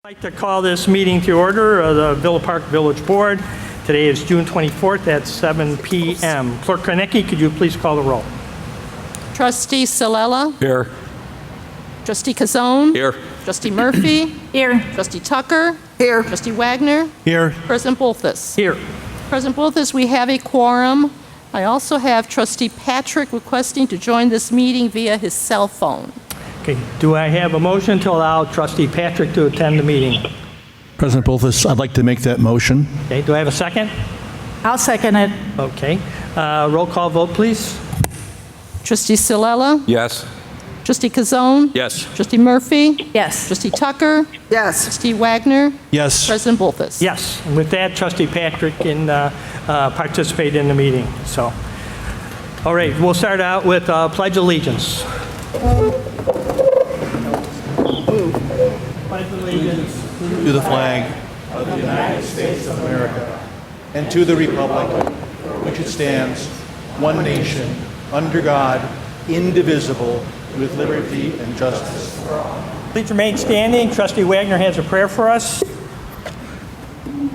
I'd like to call this meeting to order of the Villa Park Village Board. Today is June 24th at 7 p.m. Clerk Kornecki, could you please call the roll? Trustee Salela. Here. Trustee Kazone. Here. Trustee Murphy. Here. Trustee Tucker. Here. Trustee Wagner. Here. President Bolthus. Here. President Bolthus, we have a quorum. I also have Trustee Patrick requesting to join this meeting via his cell phone. Okay, do I have a motion to allow Trustee Patrick to attend the meeting? President Bolthus, I'd like to make that motion. Okay, do I have a second? I'll second it. Okay, roll call vote, please. Trustee Salela. Yes. Trustee Kazone. Yes. Trustee Murphy. Yes. Trustee Tucker. Yes. Trustee Wagner. Yes. President Bolthus. Yes, and with that, Trustee Patrick can participate in the meeting. So, all right, we'll start out with Pledge Allegiance. Pledge allegiance to the flag of the United States of America and to the republic which it stands, one nation, under God, indivisible, with liberty and justice for all. Please remain standing. Trustee Wagner has a prayer for us.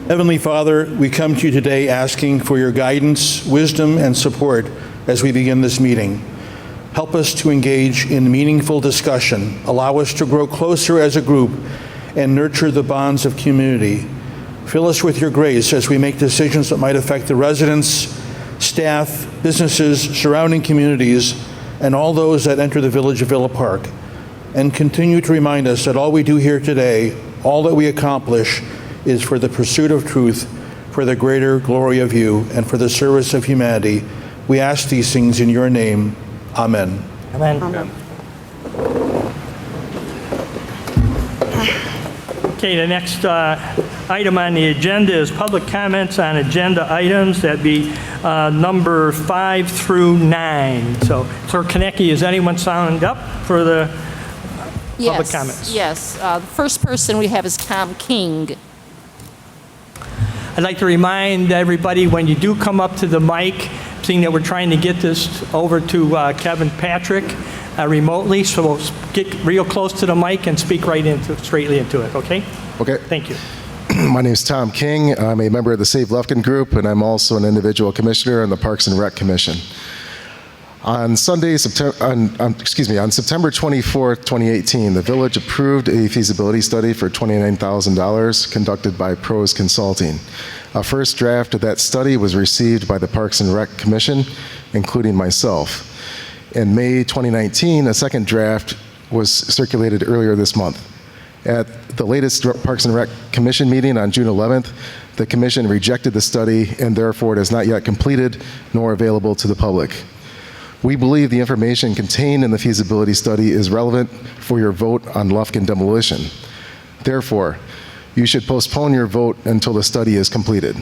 Heavenly Father, we come to you today asking for your guidance, wisdom, and support as we begin this meeting. Help us to engage in meaningful discussion. Allow us to grow closer as a group and nurture the bonds of community. Fill us with your grace as we make decisions that might affect the residents, staff, businesses, surrounding communities, and all those that enter the village of Villa Park. And continue to remind us that all we do here today, all that we accomplish, is for the pursuit of truth, for the greater glory of you, and for the service of humanity. We ask these things in your name. Amen. Amen. Okay, the next item on the agenda is public comments on agenda items. That'd be number 5 through 9. So, Clerk Kornecki, is anyone signed up for the public comments? Yes. The first person we have is Tom King. I'd like to remind everybody, when you do come up to the mic, seeing that we're trying to get this over to Kevin Patrick remotely, so we'll get real close to the mic and speak straightly into it, okay? Okay. Thank you. My name is Tom King. I'm a member of the Save Lufkin Group, and I'm also an individual commissioner on the Parks and Rec Commission. On September 24th, 2018, the village approved a feasibility study for $29,000 conducted by Pros Consulting. A first draft of that study was received by the Parks and Rec Commission, including myself. In May 2019, a second draft was circulated earlier this month. At the latest Parks and Rec Commission meeting on June 11th, the Commission rejected the study, and therefore it is not yet completed nor available to the public. We believe the information contained in the feasibility study is relevant for your vote on Lufkin demolition. Therefore, you should postpone your vote until the study is completed.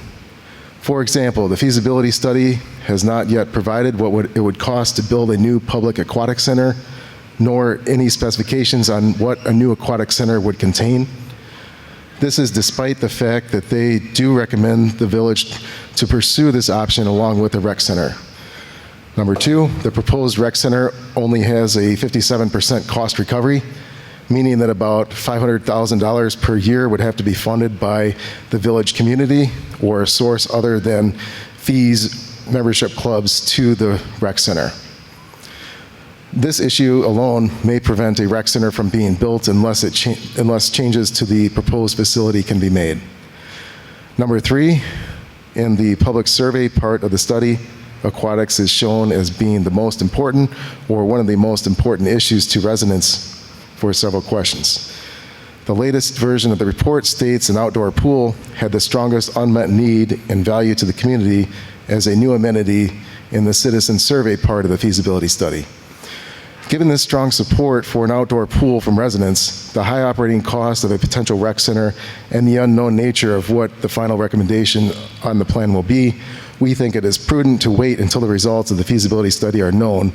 For example, the feasibility study has not yet provided what it would cost to build a new public aquatic center, nor any specifications on what a new aquatic center would contain. This is despite the fact that they do recommend the village to pursue this option along with the rec center. Number 2, the proposed rec center only has a 57% cost recovery, meaning that about $500,000 per year would have to be funded by the village community or a source other than fees, membership clubs to the rec center. This issue alone may prevent a rec center from being built unless changes to the proposed facility can be made. Number 3, in the public survey part of the study, aquatics is shown as being the most important or one of the most important issues to residents for several questions. The latest version of the report states an outdoor pool had the strongest unmet need and value to the community as a new amenity in the citizen survey part of the feasibility study. Given this strong support for an outdoor pool from residents, the high operating cost of a potential rec center, and the unknown nature of what the final recommendation on the plan will be, we think it is prudent to wait until the results of the feasibility study are known,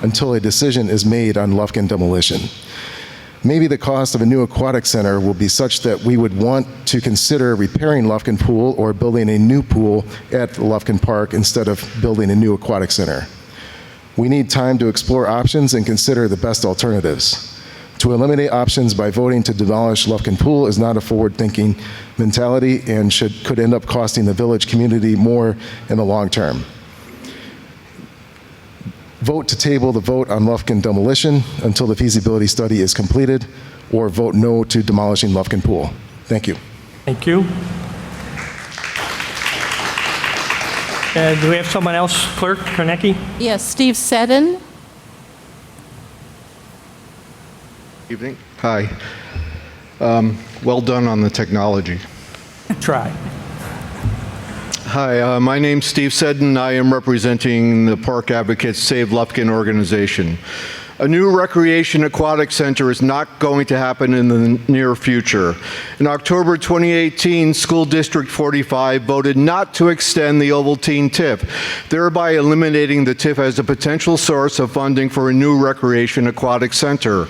until a decision is made on Lufkin demolition. Maybe the cost of a new aquatic center will be such that we would want to consider repairing Lufkin Pool or building a new pool at Lufkin Park instead of building a new aquatic center. We need time to explore options and consider the best alternatives. To eliminate options by voting to demolish Lufkin Pool is not a forward-thinking mentality and could end up costing the village community more in the long term. Vote to table the vote on Lufkin demolition until the feasibility study is completed, or vote no to demolishing Lufkin Pool. Thank you. Thank you. Do we have someone else, Clerk Kornecki? Yes, Steve Seddon. Evening. Hi. Well done on the technology. Try. Hi, my name's Steve Seddon. I am representing the Park Advocates Save Lufkin organization. A new recreation aquatic center is not going to happen in the near future. In October 2018, School District 45 voted not to extend the Ovaltine TIF, thereby eliminating the TIF as a potential source of funding for a new recreation aquatic center.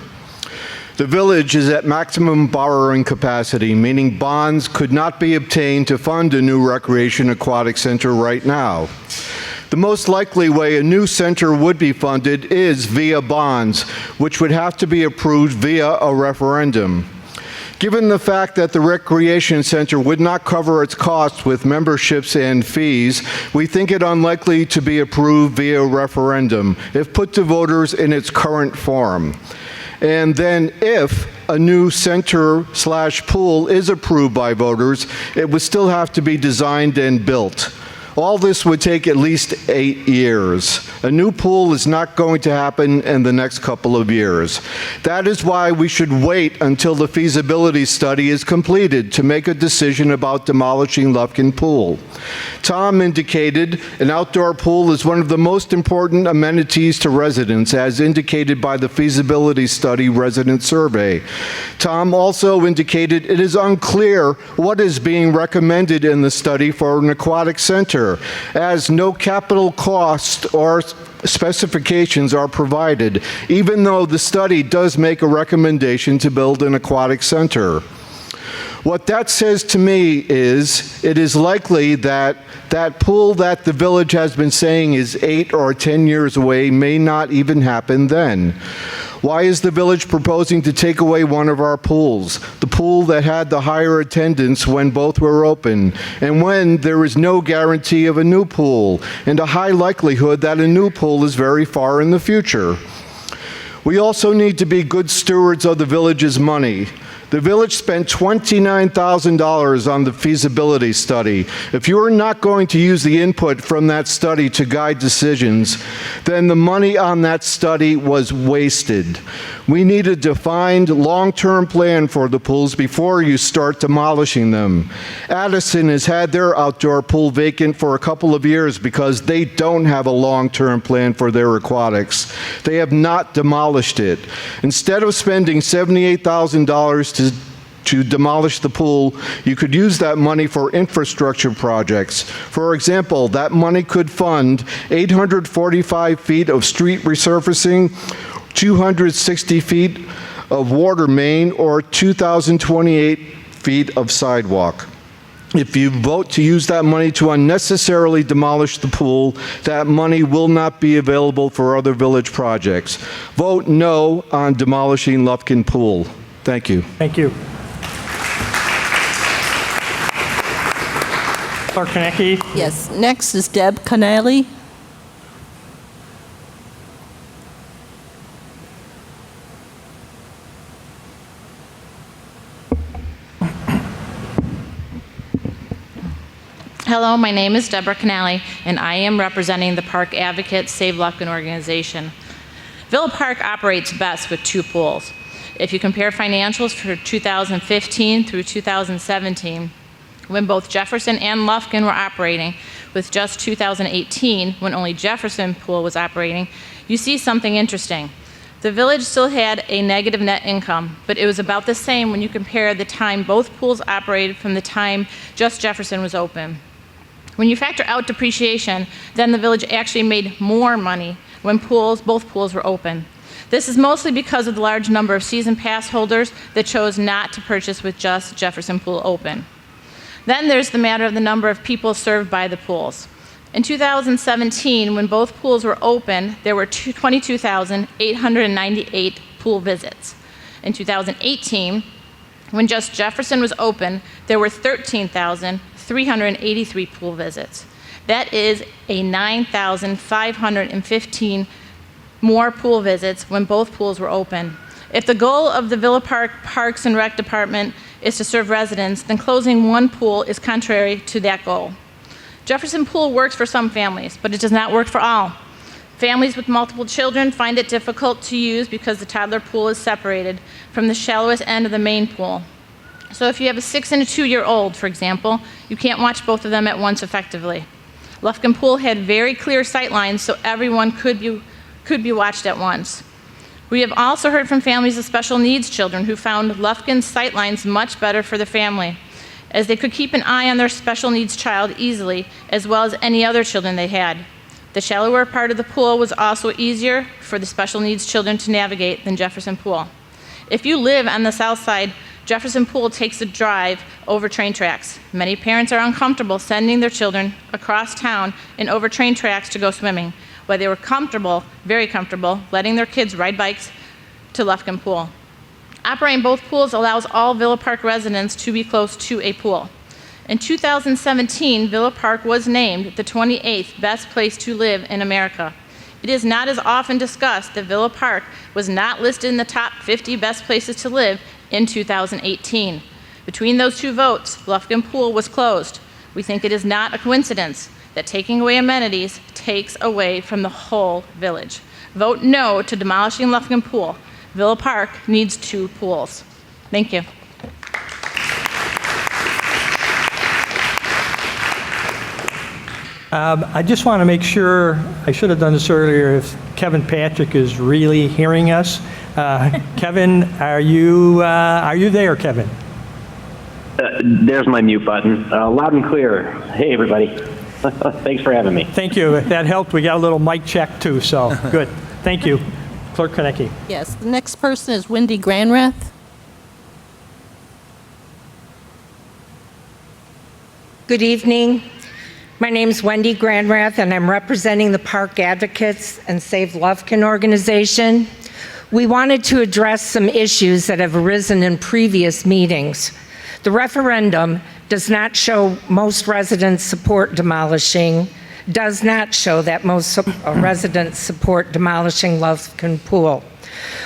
The village is at maximum borrowing capacity, meaning bonds could not be obtained to fund a new recreation aquatic center right now. The most likely way a new center would be funded is via bonds, which would have to be approved via a referendum. Given the fact that the recreation center would not cover its costs with memberships and fees, we think it unlikely to be approved via referendum if put to voters in its current form. And then if a new center/pool is approved by voters, it would still have to be designed and built. All this would take at least 8 years. A new pool is not going to happen in the next couple of years. That is why we should wait until the feasibility study is completed to make a decision about demolishing Lufkin Pool. Tom indicated an outdoor pool is one of the most important amenities to residents, as indicated by the feasibility study resident survey. Tom also indicated it is unclear what is being recommended in the study for an aquatic center, as no capital cost or specifications are provided, even though the study does make a recommendation to build an aquatic center. What that says to me is it is likely that that pool that the village has been saying is 8 or 10 years away may not even happen then. Why is the village proposing to take away one of our pools, the pool that had the higher attendance when both were open, and when there is no guarantee of a new pool, and a high likelihood that a new pool is very far in the future? We also need to be good stewards of the village's money. The village spent $29,000 on the feasibility study. If you are not going to use the input from that study to guide decisions, then the money on that study was wasted. We need a defined long-term plan for the pools before you start demolishing them. Addison has had their outdoor pool vacant for a couple of years because they don't have a long-term plan for their aquatics. They have not demolished it. Instead of spending $78,000 to demolish the pool, you could use that money for infrastructure projects. For example, that money could fund 845 feet of street resurfacing, 260 feet of water main, or 2,028 feet of sidewalk. If you vote to use that money to unnecessarily demolish the pool, that money will not be available for other village projects. Vote no on demolishing Lufkin Pool. Thank you. Thank you. Clerk Kornecki? Yes, next is Deb Connelly. Hello, my name is Deborah Canali, and I am representing the Park Advocates Save Lufkin organization. Villa Park operates best with 2 pools. If you compare financials for 2015 through 2017, when both Jefferson and Lufkin were operating, with just 2018, when only Jefferson Pool was operating, you see something interesting. The village still had a negative net income, but it was about the same when you compare the time both pools operated from the time just Jefferson was open. When you factor out depreciation, then the village actually made more money when both pools were open. This is mostly because of the large number of season pass holders that chose not to purchase with just Jefferson Pool open. Then there's the matter of the number of people served by the pools. In 2017, when both pools were open, there were 22,898 pool visits. In 2018, when just Jefferson was open, there were 13,383 pool visits. That is a 9,515 more pool visits when both pools were open. If the goal of the Villa Park Parks and Rec Department is to serve residents, then closing one pool is contrary to that goal. Jefferson Pool works for some families, but it does not work for all. Families with multiple children find it difficult to use because the toddler pool is separated from the shallowest end of the main pool. So if you have a 6 and a 2-year-old, for example, you can't watch both of them at once effectively. Lufkin Pool had very clear sight lines, so everyone could be watched at once. We have also heard from families of special needs children who found Lufkin's sight lines much better for the family, as they could keep an eye on their special needs child easily, as well as any other children they had. The shallower part of the pool was also easier for the special needs children to navigate than Jefferson Pool. If you live on the south side, Jefferson Pool takes a drive over train tracks. Many parents are uncomfortable sending their children across town and over train tracks to go swimming, but they were comfortable, very comfortable, letting their kids ride bikes to Lufkin Pool. Operating both pools allows all Villa Park residents to be close to a pool. In 2017, Villa Park was named the 28th best place to live in America. It is not as often discussed that Villa Park was not listed in the top 50 best places to live in 2018. Between those two votes, Lufkin Pool was closed. We think it is not a coincidence that taking away amenities takes away from the whole village. Vote no to demolishing Lufkin Pool. Villa Park needs 2 pools. Thank you. I just want to make sure, I should have done this earlier, if Kevin Patrick is really hearing us. Kevin, are you there, Kevin? There's my mute button. Loud and clear. Hey, everybody. Thanks for having me. Thank you. That helped. We got a little mic check, too, so good. Thank you. Clerk Konecki. Yes, the next person is Wendy Granrath. Good evening. My name is Wendy Granrath, and I'm representing the Park Advocates and Save Lufkin organization. We wanted to address some issues that have arisen in previous meetings. The referendum does not show most residents support demolishing, does not show that most residents support demolishing Lufkin Pool.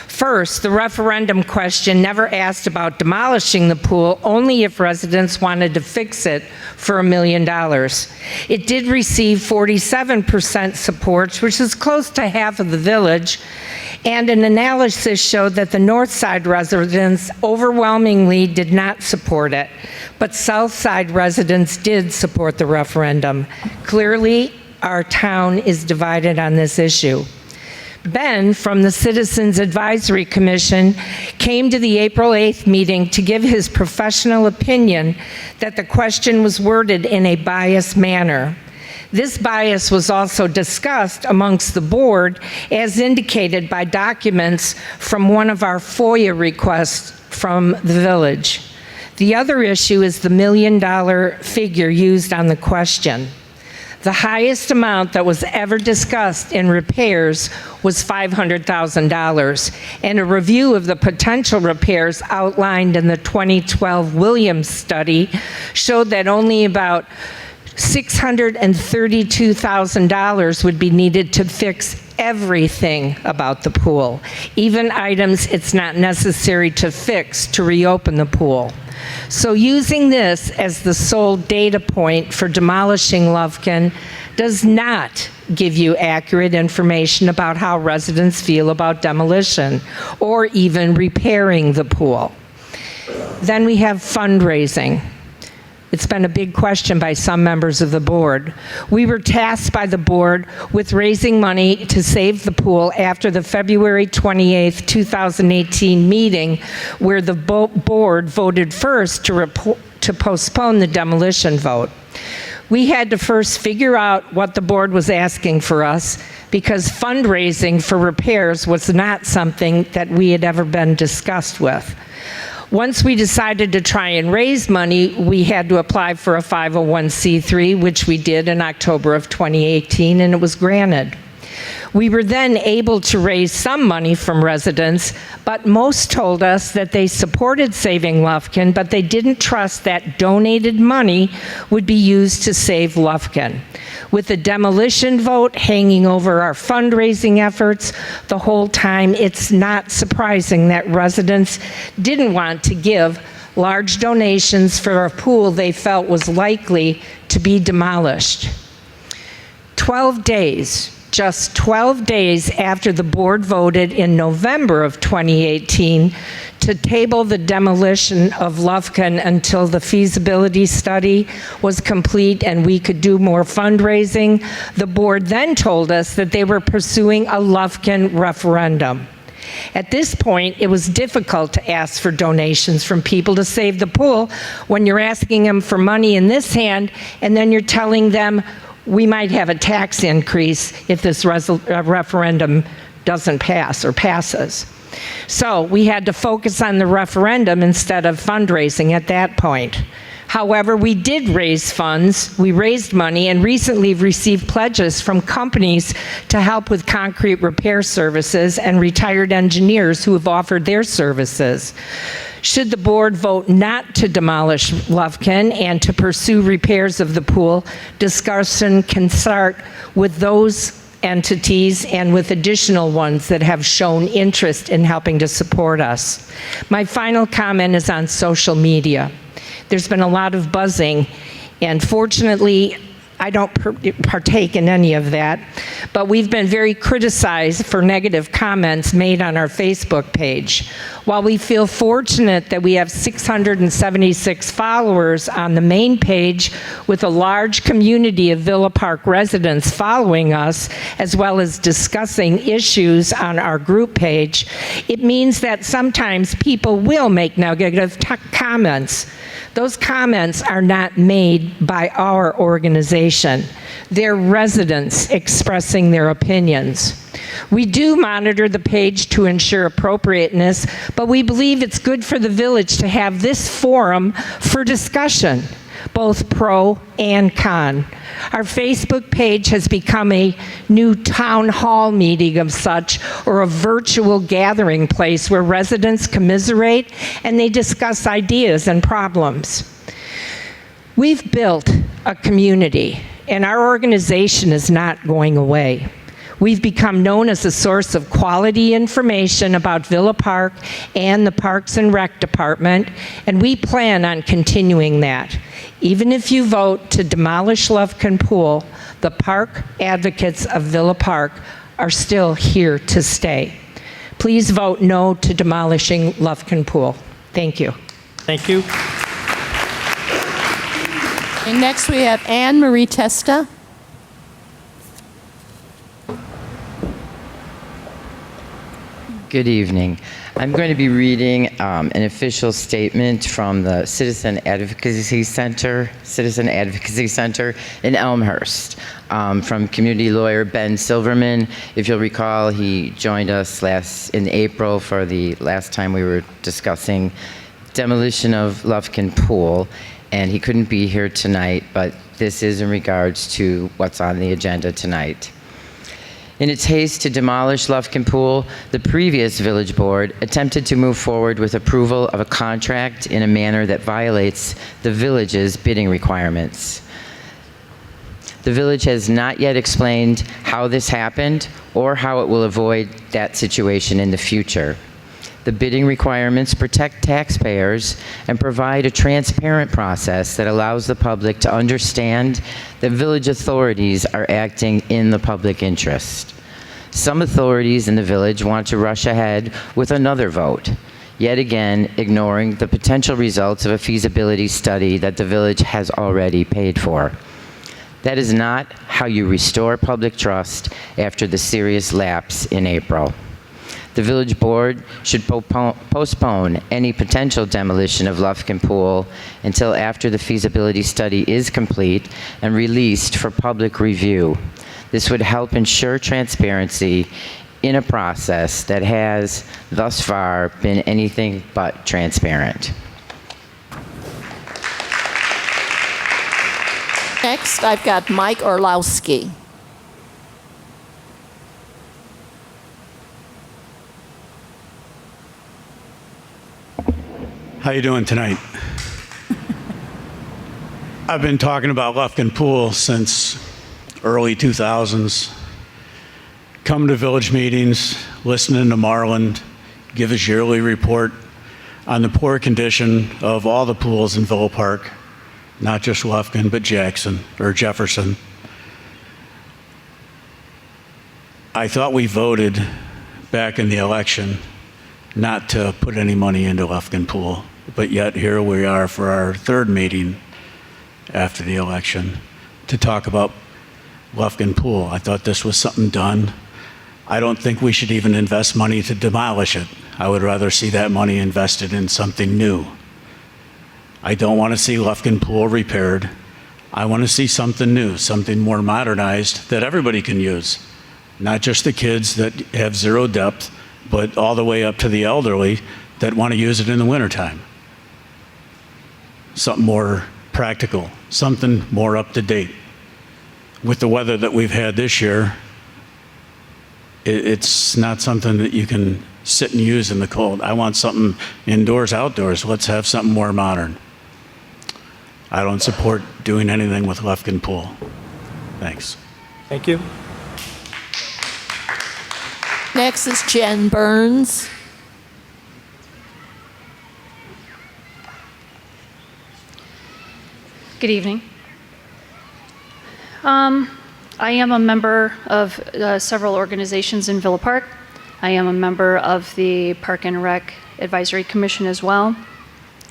First, the referendum question never asked about demolishing the pool, only if residents wanted to fix it for $1 million. It did receive 47% support, which is close to half of the village, and an analysis showed that the north side residents overwhelmingly did not support it, but south side residents did support the referendum. Clearly, our town is divided on this issue. Ben from the Citizens Advisory Commission came to the April 8th meeting to give his professional opinion that the question was worded in a biased manner. This bias was also discussed amongst the board as indicated by documents from one of our FOIA requests from the village. The other issue is the $1 million figure used on the question. The highest amount that was ever discussed in repairs was $500,000, and a review of the potential repairs outlined in the 2012 Williams study showed that only about $632,000 would be needed to fix everything about the pool, even items it's not necessary to fix to reopen the pool. So using this as the sole data point for demolishing Lufkin does not give you accurate information about how residents feel about demolition or even repairing the pool. Then we have fundraising. It's been a big question by some members of the board. We were tasked by the board with raising money to save the pool after the February 28th, 2018 meeting, where the board voted first to postpone the demolition vote. We had to first figure out what the board was asking for us, because fundraising for repairs was not something that we had ever been discussed with. Once we decided to try and raise money, we had to apply for a 501c3, which we did in October of 2018, and it was granted. We were then able to raise some money from residents, but most told us that they supported saving Lufkin, but they didn't trust that donated money would be used to save Lufkin. With the demolition vote hanging over our fundraising efforts the whole time, it's not surprising that residents didn't want to give large donations for a pool they felt was likely to be demolished. 12 days, just 12 days after the board voted in November of 2018 to table the demolition of Lufkin until the feasibility study was complete and we could do more fundraising, the board then told us that they were pursuing a Lufkin referendum. At this point, it was difficult to ask for donations from people to save the pool when you're asking them for money in this hand and then you're telling them we might have a tax increase if this referendum doesn't pass or passes. So we had to focus on the referendum instead of fundraising at that point. However, we did raise funds, we raised money, and recently received pledges from companies to help with concrete repair services and retired engineers who have offered their services. Should the board vote not to demolish Lufkin and to pursue repairs of the pool, discussion can start with those entities and with additional ones that have shown interest in helping to support us. My final comment is on social media. There's been a lot of buzzing, and fortunately, I don't partake in any of that, but we've been very criticized for negative comments made on our Facebook page. While we feel fortunate that we have 676 followers on the main page with a large community of Villa Park residents following us, as well as discussing issues on our group page, it means that sometimes people will make negative comments. Those comments are not made by our organization. They're residents expressing their opinions. We do monitor the page to ensure appropriateness, but we believe it's good for the village to have this forum for discussion, both pro and con. Our Facebook page has become a new town hall meeting of such, or a virtual gathering place where residents commiserate and they discuss ideas and problems. We've built a community, and our organization is not going away. We've become known as a source of quality information about Villa Park and the Parks and Rec Department, and we plan on continuing that. Even if you vote to demolish Lufkin Pool, the park advocates of Villa Park are still here to stay. Please vote no to demolishing Lufkin Pool. Thank you. Thank you. And next we have Anne Marie Testa. Good evening. I'm going to be reading an official statement from the Citizen Advocacy Center in Elmhurst, from community lawyer Ben Silverman. If you'll recall, he joined us in April for the last time we were discussing demolition of Lufkin Pool, and he couldn't be here tonight, but this is in regards to what's on the agenda tonight. In its haste to demolish Lufkin Pool, the previous village board attempted to move forward with approval of a contract in a manner that violates the village's bidding requirements. The village has not yet explained how this happened or how it will avoid that situation in the future. The bidding requirements protect taxpayers and provide a transparent process that allows the public to understand that village authorities are acting in the public interest. Some authorities in the village want to rush ahead with another vote, yet again ignoring the potential results of a feasibility study that the village has already paid for. That is not how you restore public trust after the serious lapse in April. The village board should postpone any potential demolition of Lufkin Pool until after the feasibility study is complete and released for public review. This would help ensure transparency in a process that has thus far been anything but transparent. Next, I've got Mike Orlowski. How you doing tonight? I've been talking about Lufkin Pool since early 2000s. Come to village meetings, listening to Marlon give his yearly report on the poor condition of all the pools in Villa Park, not just Lufkin, but Jackson or Jefferson. I thought we voted back in the election not to put any money into Lufkin Pool, but yet here we are for our third meeting after the election to talk about Lufkin Pool. I thought this was something done. I don't think we should even invest money to demolish it. I would rather see that money invested in something new. I don't want to see Lufkin Pool repaired. I want to see something new, something more modernized that everybody can use. Not just the kids that have zero depth, but all the way up to the elderly that want to use it in the wintertime. Something more practical, something more up to date. With the weather that we've had this year, it's not something that you can sit and use in the cold. I want something indoors, outdoors. Let's have something more modern. I don't support doing anything with Lufkin Pool. Thanks. Thank you. Next is Jen Burns. Good evening. I am a member of several organizations in Villa Park. I am a member of the Park and Rec Advisory Commission as well.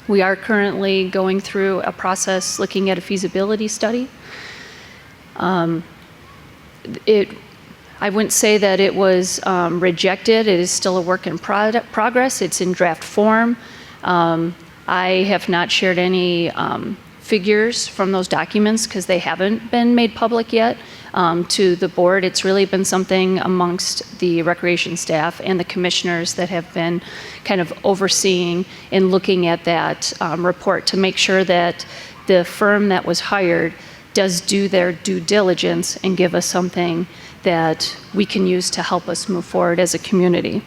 We are currently going through a process looking at a feasibility study. I wouldn't say that it was rejected. It is still a work in progress. It's in draft form. I have not shared any figures from those documents because they haven't been made public yet to the board. It's really been something amongst the recreation staff and the commissioners that have been kind of overseeing and looking at that report to make sure that the firm that was hired does do their due diligence and give us something that we can use to help us move forward as a community.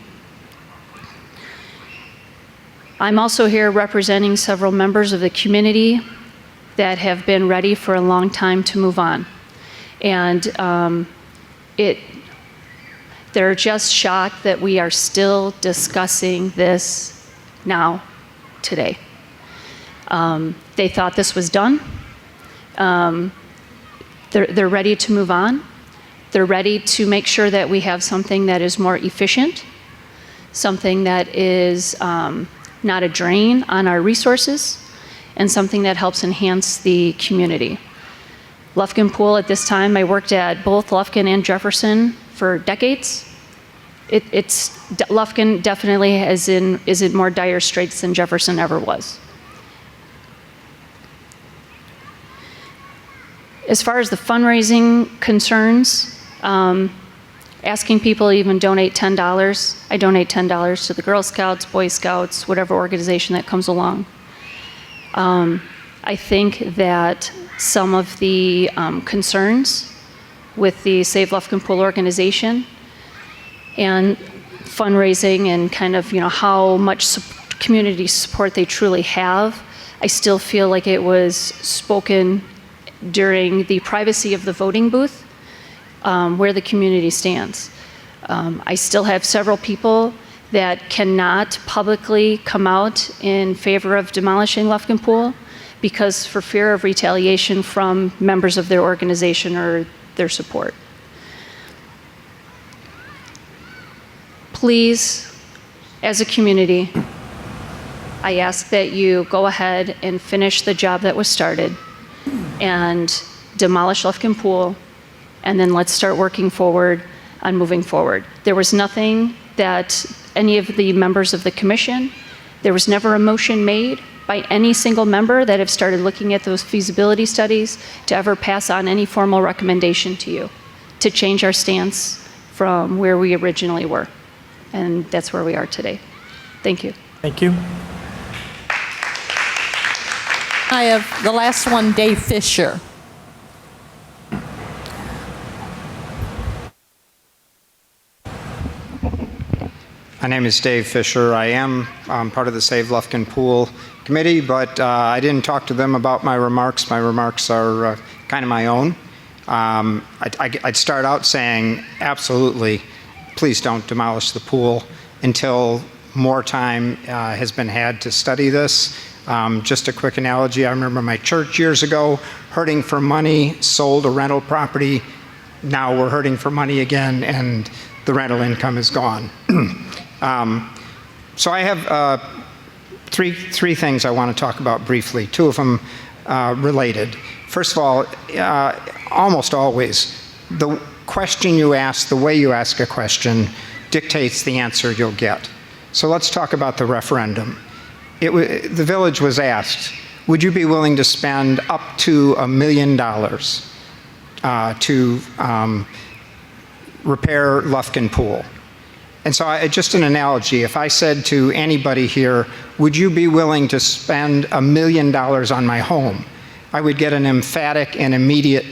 I'm also here representing several members of the community that have been ready for a long time to move on. And they're just shocked that we are still discussing this now, today. They thought this was done. They're ready to move on. They're ready to make sure that we have something that is more efficient, something that is not a drain on our resources, and something that helps enhance the community. Lufkin Pool at this time, I worked at both Lufkin and Jefferson for decades. Lufkin definitely is in more dire straits than Jefferson ever was. As far as the fundraising concerns, asking people to even donate $10, I donate $10 to the Girl Scouts, Boy Scouts, whatever organization that comes along. I think that some of the concerns with the Save Lufkin Pool organization and fundraising and kind of, how much community support they truly have, I still feel like it was spoken during the privacy of the voting booth, where the community stands. I still have several people that cannot publicly come out in favor of demolishing Lufkin Pool because for fear of retaliation from members of their organization or their support. Please, as a community, I ask that you go ahead and finish the job that was started and demolish Lufkin Pool, and then let's start working forward on moving forward. There was nothing that any of the members of the commission, there was never a motion made by any single member that have started looking at those feasibility studies to ever pass on any formal recommendation to you to change our stance from where we originally were. And that's where we are today. Thank you. Thank you. I have the last one, Dave Fisher. My name is Dave Fisher. I am part of the Save Lufkin Pool Committee, but I didn't talk to them about my remarks. My remarks are kind of my own. I'd start out saying, absolutely, please don't demolish the pool until more time has been had to study this. Just a quick analogy, I remember my church years ago hurting for money, sold a rental property. Now we're hurting for money again, and the rental income is gone. So I have three things I want to talk about briefly, two of them related. First of all, almost always, the question you ask, the way you ask a question, dictates the answer you'll get. So let's talk about the referendum. The village was asked, would you be willing to spend up to $1 million to repair Lufkin Pool? And so just an analogy, if I said to anybody here, would you be willing to spend $1 million on my home? I would get an emphatic and immediate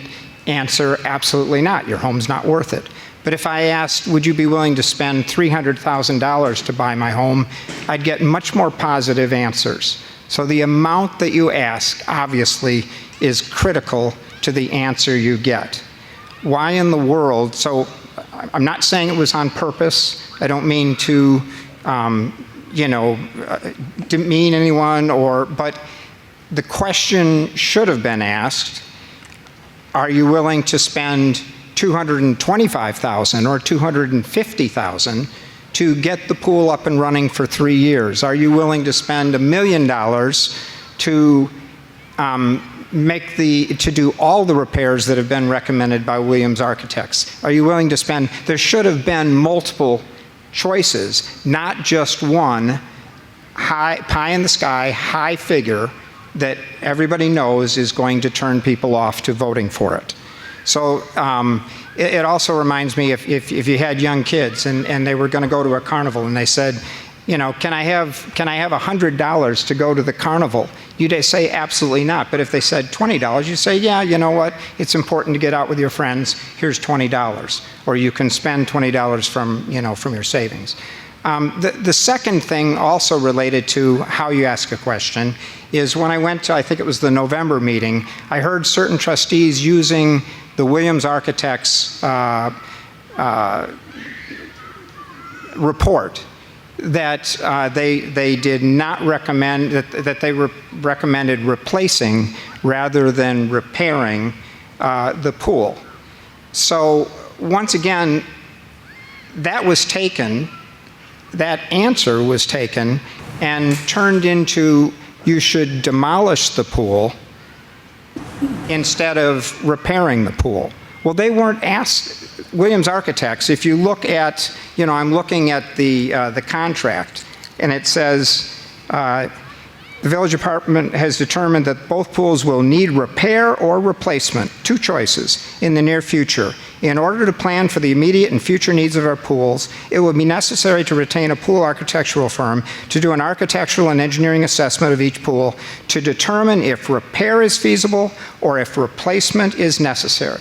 answer, absolutely not. Your home's not worth it. But if I asked, would you be willing to spend $300,000 to buy my home, I'd get much more positive answers. So the amount that you ask, obviously, is critical to the answer you get. Why in the world? So I'm not saying it was on purpose. I don't mean to, demean anyone, but the question should have been asked, are you willing to spend $225,000 or $250,000 to get the pool up and running for 3 years? Are you willing to spend $1 million to to do all the repairs that have been recommended by Williams Architects? Are you willing to spend? There should have been multiple choices, not just one high, pie in the sky, high figure that everybody knows is going to turn people off to voting for it. So it also reminds me if you had young kids and they were going to go to a carnival and they said, can I have $100 to go to the carnival? You'd say absolutely not. But if they said $20, you'd say, yeah, you know what? It's important to get out with your friends. Here's $20, or you can spend $20 from your savings. The second thing also related to how you ask a question is when I went to, I think it was the November meeting, I heard certain trustees using the Williams Architects report that they did not recommend, that they recommended replacing rather than repairing the pool. So once again, that was taken, that answer was taken and turned into you should demolish the pool instead of repairing the pool. Well, they weren't asked. Williams Architects, if you look at, I'm looking at the contract, and it says, the village department has determined that both pools will need repair or replacement, two choices, in the near future. In order to plan for the immediate and future needs of our pools, it will be necessary to retain a pool architectural firm to do an architectural and engineering assessment of each pool to determine if repair is feasible or if replacement is necessary.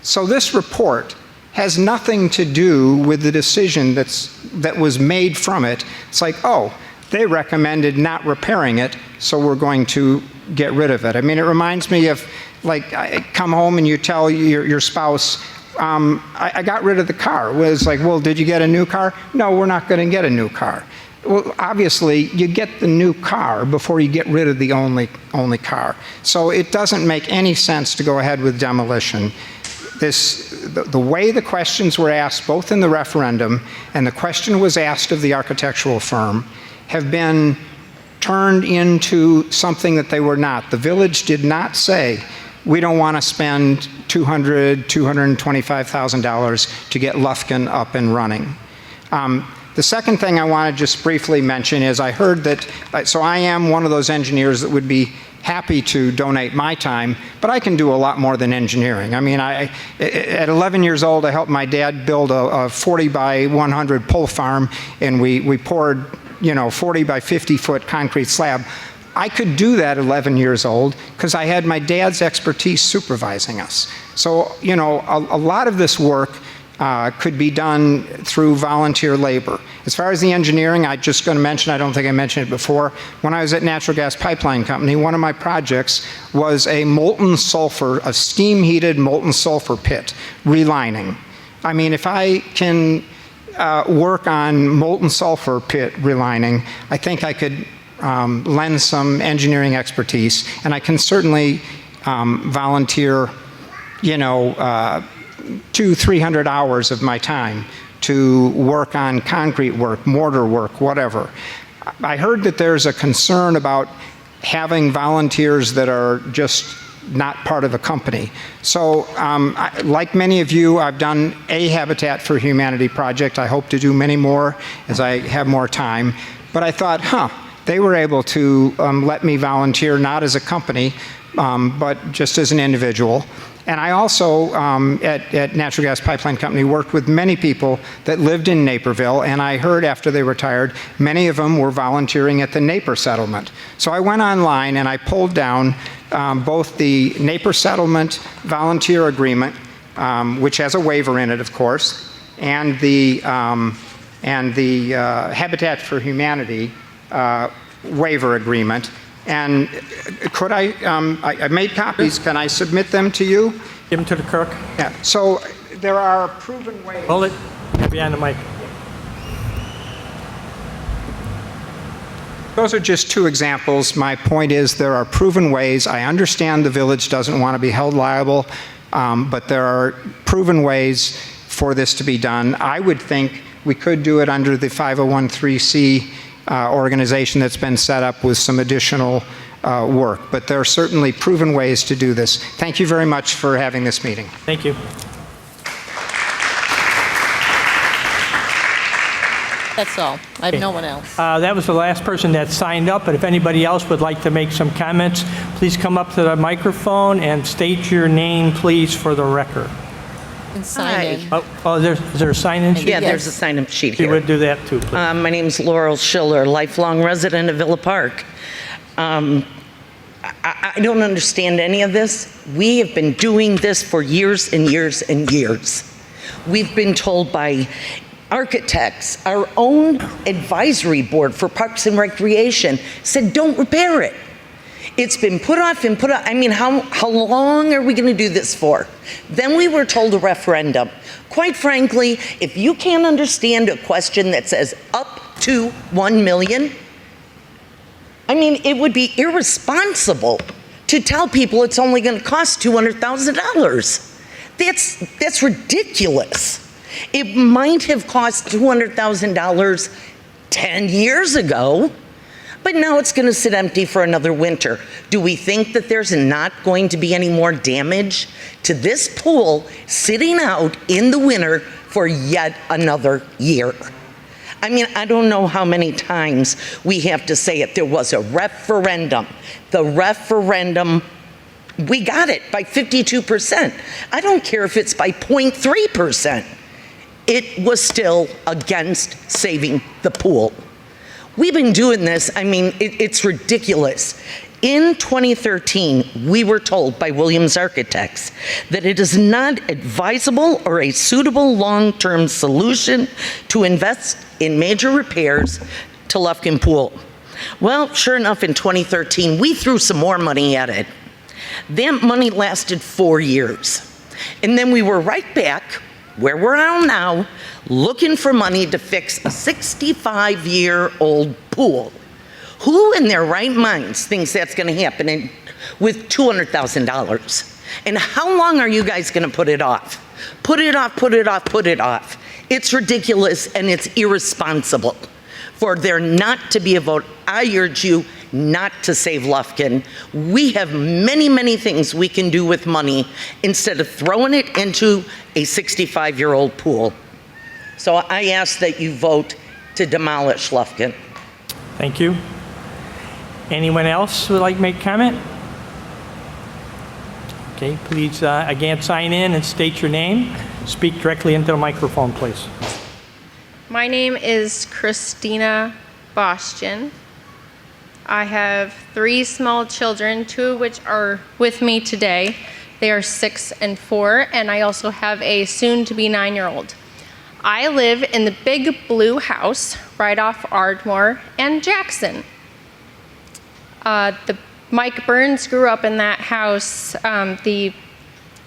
So this report has nothing to do with the decision that was made from it. It's like, oh, they recommended not repairing it, so we're going to get rid of it. I mean, it reminds me of, like, I come home and you tell your spouse, I got rid of the car. It was like, well, did you get a new car? No, we're not going to get a new car. Well, obviously, you get the new car before you get rid of the only car. So it doesn't make any sense to go ahead with demolition. The way the questions were asked, both in the referendum and the question was asked of the architectural firm, have been turned into something that they were not. The village did not say, we don't want to spend $225,000 to get Lufkin up and running. The second thing I want to just briefly mention is I heard that, so I am one of those engineers that would be happy to donate my time, but I can do a lot more than engineering. I mean, at 11 years old, I helped my dad build a 40 by 100 pole farm, and we poured 40 by 50 foot concrete slab. I could do that at 11 years old because I had my dad's expertise supervising us. So, a lot of this work could be done through volunteer labor. As far as the engineering, I'm just going to mention, I don't think I mentioned it before, when I was at Natural Gas Pipeline Company, one of my projects was a molten sulfur, a steam-heated molten sulfur pit relining. I mean, if I can work on molten sulfur pit relining, I think I could lend some engineering expertise, and I can certainly volunteer, 200-300 hours of my time to work on concrete work, mortar work, whatever. I heard that there's a concern about having volunteers that are just not part of a company. So, like many of you, I've done a Habitat for Humanity project. I hope to do many more as I have more time. But I thought, they were able to let me volunteer not as a company, but just as an individual. And I also, at Natural Gas Pipeline Company, worked with many people that lived in Naperville, and I heard after they retired, many of them were volunteering at the Naper settlement. So I went online and I pulled down both the Naper settlement volunteer agreement, which has a waiver in it, of course, and the Habitat for Humanity waiver agreement. And could I made copies, can I submit them to you? Give them to the clerk. Yeah, so there are proven ways. Hold it behind the mic. Those are just two examples. My point is there are proven ways. I understand the village doesn't want to be held liable, but there are proven ways for this to be done. I would think we could do it under the 501(c) organization that's been set up with some additional work. But there are certainly proven ways to do this. Thank you very much for having this meeting. Thank you. That's all. I have no one else. That was the last person that signed up, but if anybody else would like to make some comments, please come up to the microphone and state your name, please, for the record. And sign in. Is there a sign-in sheet? Yeah, there's a sign-up sheet You here. would do that too, please. My name's Laurel Schiller, lifelong resident of Villa Park. I don't understand any of this. We have been doing this for years and years and years. We've been told by architects, our own advisory board for Parks and Recreation said, don't repair it. It's been put off and put off. I mean, how long are we going to do this for? Then we were told a referendum. Quite frankly, if you can't understand a question that says up to 1 million, I mean, it would be irresponsible to tell people it's only going to cost $200,000. That's ridiculous. It might have cost $200,000 10 years ago, but now it's going to sit empty for another winter. Do we think that there's not going to be any more damage to this pool sitting out in the winter for yet another year? I mean, I don't know how many times we have to say it. There was a referendum. The referendum, we got it by 52%. I don't care if it's by 0.3%. It was still against saving the pool. We've been doing this, I mean, it's ridiculous. In 2013, we were told by Williams Architects that it is not advisable or a suitable long-term solution to invest in major repairs to Lufkin Pool. Well, sure enough, in 2013, we threw some more money at it. That money lasted 4 years. And then we were right back where we're at now, looking for money to fix a 65-year-old pool. Who in their right minds thinks that's going to happen with $200,000? And how long are you guys going to put it off? Put it off, put it off, put it off. It's ridiculous and it's irresponsible for there not to be a vote. I urge you not to save Lufkin. We have many, many things we can do with money instead of throwing it into a 65-year-old pool. So I ask that you vote to demolish Lufkin. Thank you. Anyone else who would like to make comment? Okay, please again sign in and state your name. Speak directly into the microphone, please. My name is Christina Bostian. I have 3 small children, 2 of which are with me today. They are 6 and 4, and I also have a soon-to-be 9-year-old. I live in the big blue house right off Ardmore and Jackson. Mike Burns grew up in that house. The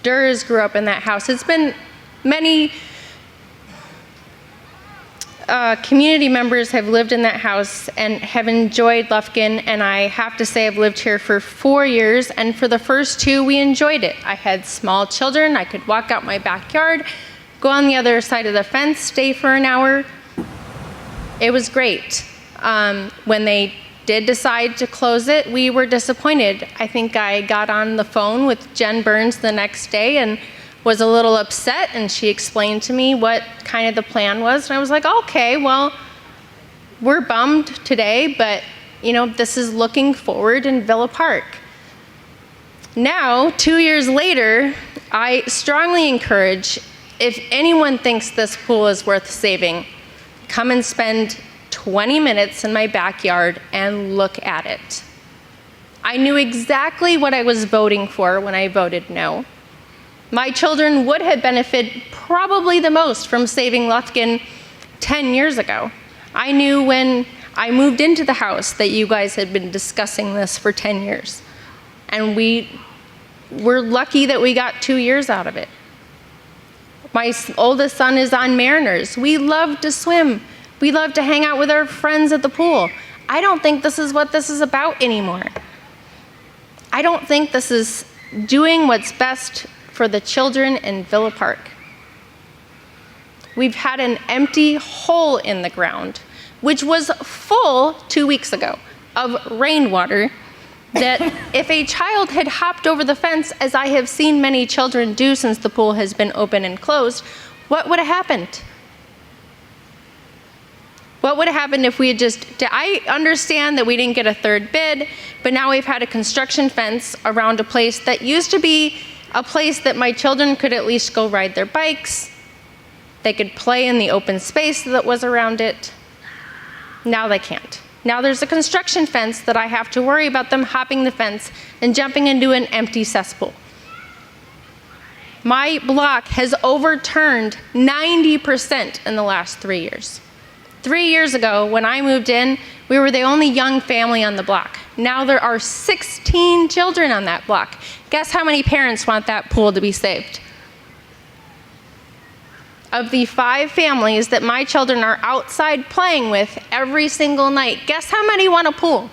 Durs grew up in that house. It's been many community members have lived in that house and have enjoyed Lufkin, and I have to say I've lived here for 4 years, and for the first 2 we enjoyed it. I had small children. I could walk out my backyard, go on the other side of the fence, stay for an hour. It was great. When they did decide to close it, we were disappointed. I think I got on the phone with Jen Burns the next day and was a little upset, and she explained to me what kind of the plan was, and I was like, okay, well, we're bummed today, but this is looking forward in Villa Park. Now, 2 years later, I strongly encourage, if anyone thinks this pool is worth saving, come and spend 20 minutes in my backyard and look at it. I knew exactly what I was voting for when I voted no. My children would have benefited probably the most from saving Lufkin 10 years ago. I knew when I moved into the house that you guys had been discussing this for 10 years. And we were lucky that we got 2 years out of it. My oldest son is on Mariners. We love to swim. We love to hang out with our friends at the pool. I don't think this is what this is about anymore. I don't think this is doing what's best for the children in Villa Park. We've had an empty hole in the ground, which was full 2 weeks ago, of rainwater that if a child had hopped over the fence, as I have seen many children do since the pool has been open and closed, what would have happened? What would have happened if we had I understand that we didn't get a third bid, but now we've had a construction fence around a place that used to be a place that my children could at least go ride their bikes. They could play in the open space that was around it. Now they can't. Now there's a construction fence that I have to worry about them hopping the fence and jumping into an empty cesspool. My block has overturned 90% in the last 3 years. 3 years ago, when I moved in, we were the only young family on the block. Now there are 16 children on that block. Guess how many parents want that pool to be saved? Of the 5 families that my children are outside playing with every single night, guess how many want a pool?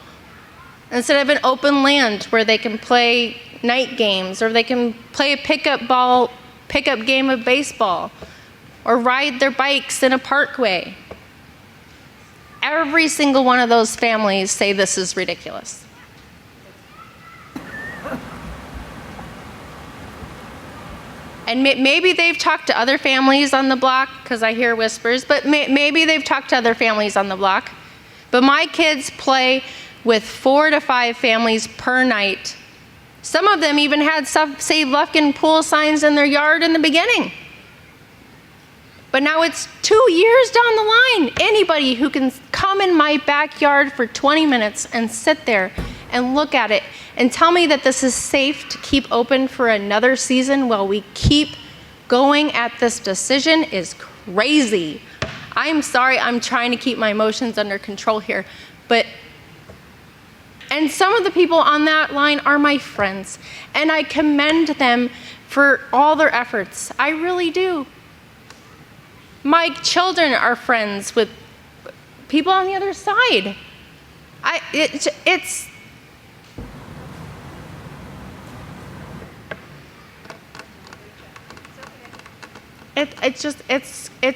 Instead of an open land where they can play night games, or they can play a pickup game of baseball, or ride their bikes in a parkway. Every single one of those families say this is ridiculous. And maybe they've talked to other families on the block, because I hear whispers, but maybe they've talked to other families on the block. But my kids play with 4 to 5 families per night. Some of them even had Save Lufkin pool signs in their yard in the beginning. But now it's 2 years down the line. Anybody who can come in my backyard for 20 minutes and sit there and look at it and tell me that this is safe to keep open for another season while we keep going at this decision is crazy. I'm sorry, I'm trying to keep my emotions under control here, and some of the people on that line are my friends, and I commend them for all their efforts. I really do. My children are friends with people on the other side. It's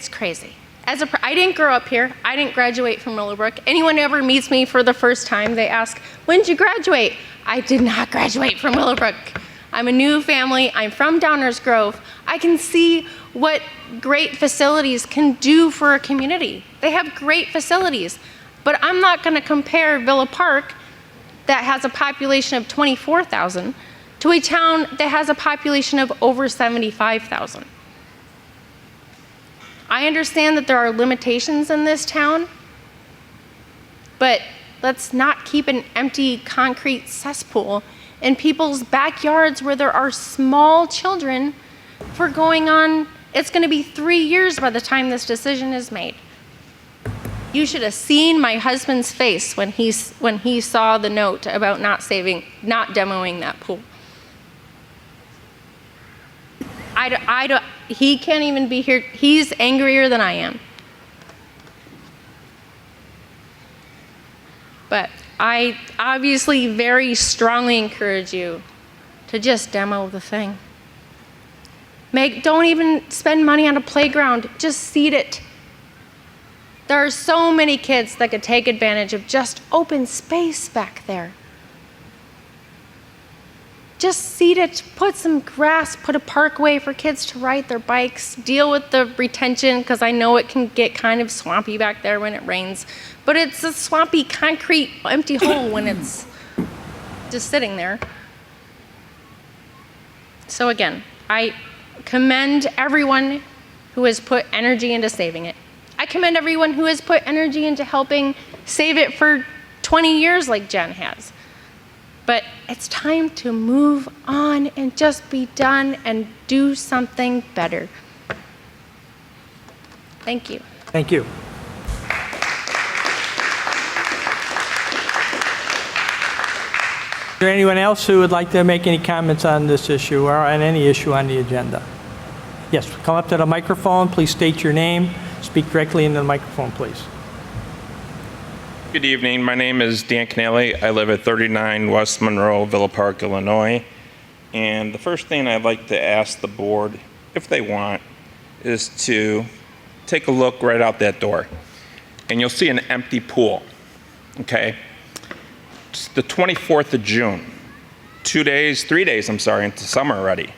crazy. I didn't grow up here. I didn't graduate from Willowbrook. Anyone who ever meets me for the first time, they ask, when did you graduate? I did not graduate from Willowbrook. I'm a new family. I'm from Downers Grove. I can see what great facilities can do for a community. They have great facilities. But I'm not going to compare Villa Park, that has a population of 24,000, to a town that has a population of over 75,000. I understand that there are limitations in this town, but let's not keep an empty concrete cesspool in people's backyards where there are small children for going on It's going to be 3 years by the time this decision is made. You should have seen my husband's face when he saw the note about not demoing that pool. He can't even be here. He's angrier than I am. But I obviously very strongly encourage you to just demo the thing. Don't even spend money on a playground. Just seed it. There are so many kids that could take advantage of just open space back there. Just seed it, put some grass, put a parkway for kids to ride their bikes, deal with the retention, because I know it can get kind of swampy back there when it rains. But it's a swampy, concrete, empty hole when it's just sitting there. So again, I commend everyone who has put energy into saving it. I commend everyone who has put energy into helping save it for 20 years like Jen has. But it's time to move on and just be done and do something better. Thank you. Thank you. Is there anyone else who would like to make any comments on this issue or on any issue on the agenda? Yes, come up to the microphone. Please state your name. Speak directly into the microphone, please. Good evening. My name is Dan Canelli. I live at 39 West Monroe, Villa Park, Illinois. And the first thing I'd like to ask the board, if they want, is to take a look right out that door. And you'll see an empty pool, okay? It's the 24th of June. 3 days, into summer already.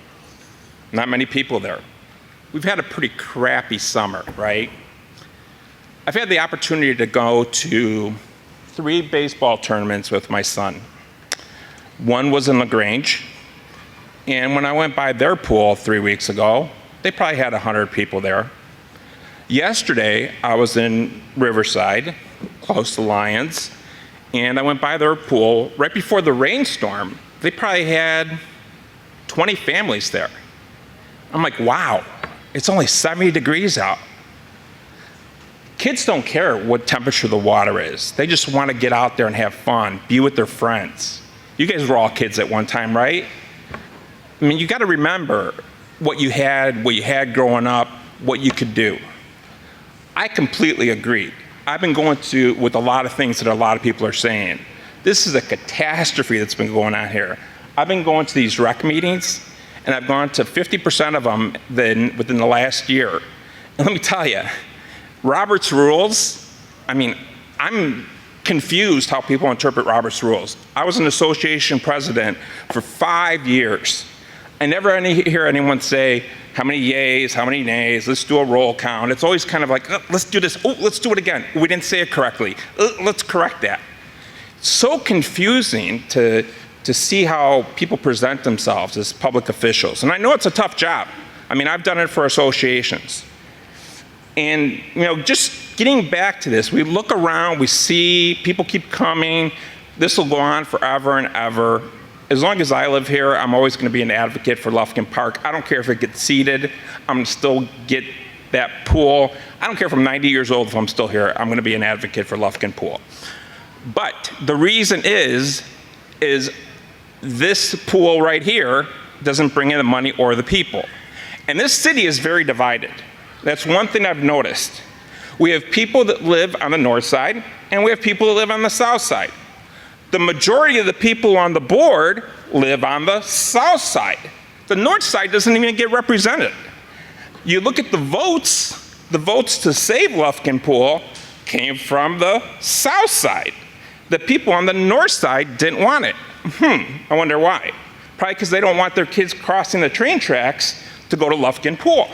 Not many people there. We've had a pretty crappy summer, right? I've had the opportunity to go to 3 baseball tournaments with my son. One was in LaGrange, and when I went by their pool 3 weeks ago, they probably had 100 people there. Yesterday, I was in Riverside, close to Lyons, and I went by their pool right before the rainstorm. They probably had 20 families there. I'm like, wow, it's only 70 degrees out. Kids don't care what temperature the water is. They just want to get out there and have fun, be with their friends. You guys were all kids at one time, right? I mean, you got to remember what you had growing up, what you could do. I completely agree. I've been going with a lot of things that a lot of people are saying. This is a catastrophe that's been going on here. I've been going to these rec meetings, and I've gone to 50% of them within the last year. And let me tell you, Robert's rules, I mean, I'm confused how people interpret Robert's rules. I was an association president for 5 years. I never hear anyone say, how many yays, how many nays, let's do a roll count. It's always kind of like, oh, let's do this, oh, let's do it again. We didn't say it correctly. Let's correct that. So confusing to see how people present themselves as public officials. And I know it's a tough job. I mean, I've done it for associations. And, you know, just getting back to this, we look around, we see people keep coming. This will go on forever and ever. As long as I live here, I'm always going to be an advocate for Lufkin Park. I don't care if it gets seeded. I'm going to still get that pool. I don't care if I'm 90 years old, if I'm still here, I'm going to be an advocate for Lufkin Pool. But the reason is this pool right here doesn't bring in the money or the people. And this city is very divided. That's one thing I've noticed. We have people that live on the north side, and we have people that live on the south side. The majority of the people on the board live on the south side. The north side doesn't even get represented. You look at the votes to save Lufkin Pool came from the south side. The people on the north side didn't want it. I wonder why. Probably because they don't want their kids crossing the train tracks to go to Lufkin Pool.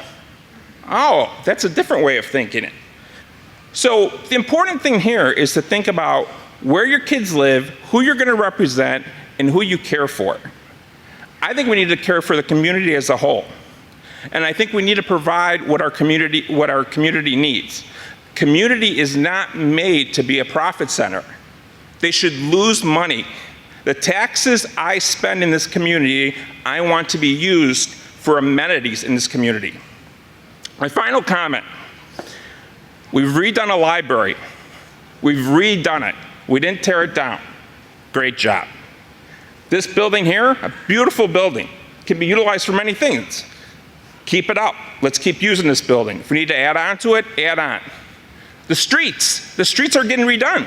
Oh, that's a different way of thinking it. So the important thing here is to think about where your kids live, who you're going to represent, and who you care for. I think we need to care for the community as a whole. And I think we need to provide what our community needs. Community is not made to be a profit center. They should lose money. The taxes I spend in this community, I want to be used for amenities in this community. My final comment. We've redone a library. We've redone it. We didn't tear it down. Great job. This building here, a beautiful building, can be utilized for many things. Keep it up. Let's keep using this building. If we need to add on to it, add on. The streets are getting redone,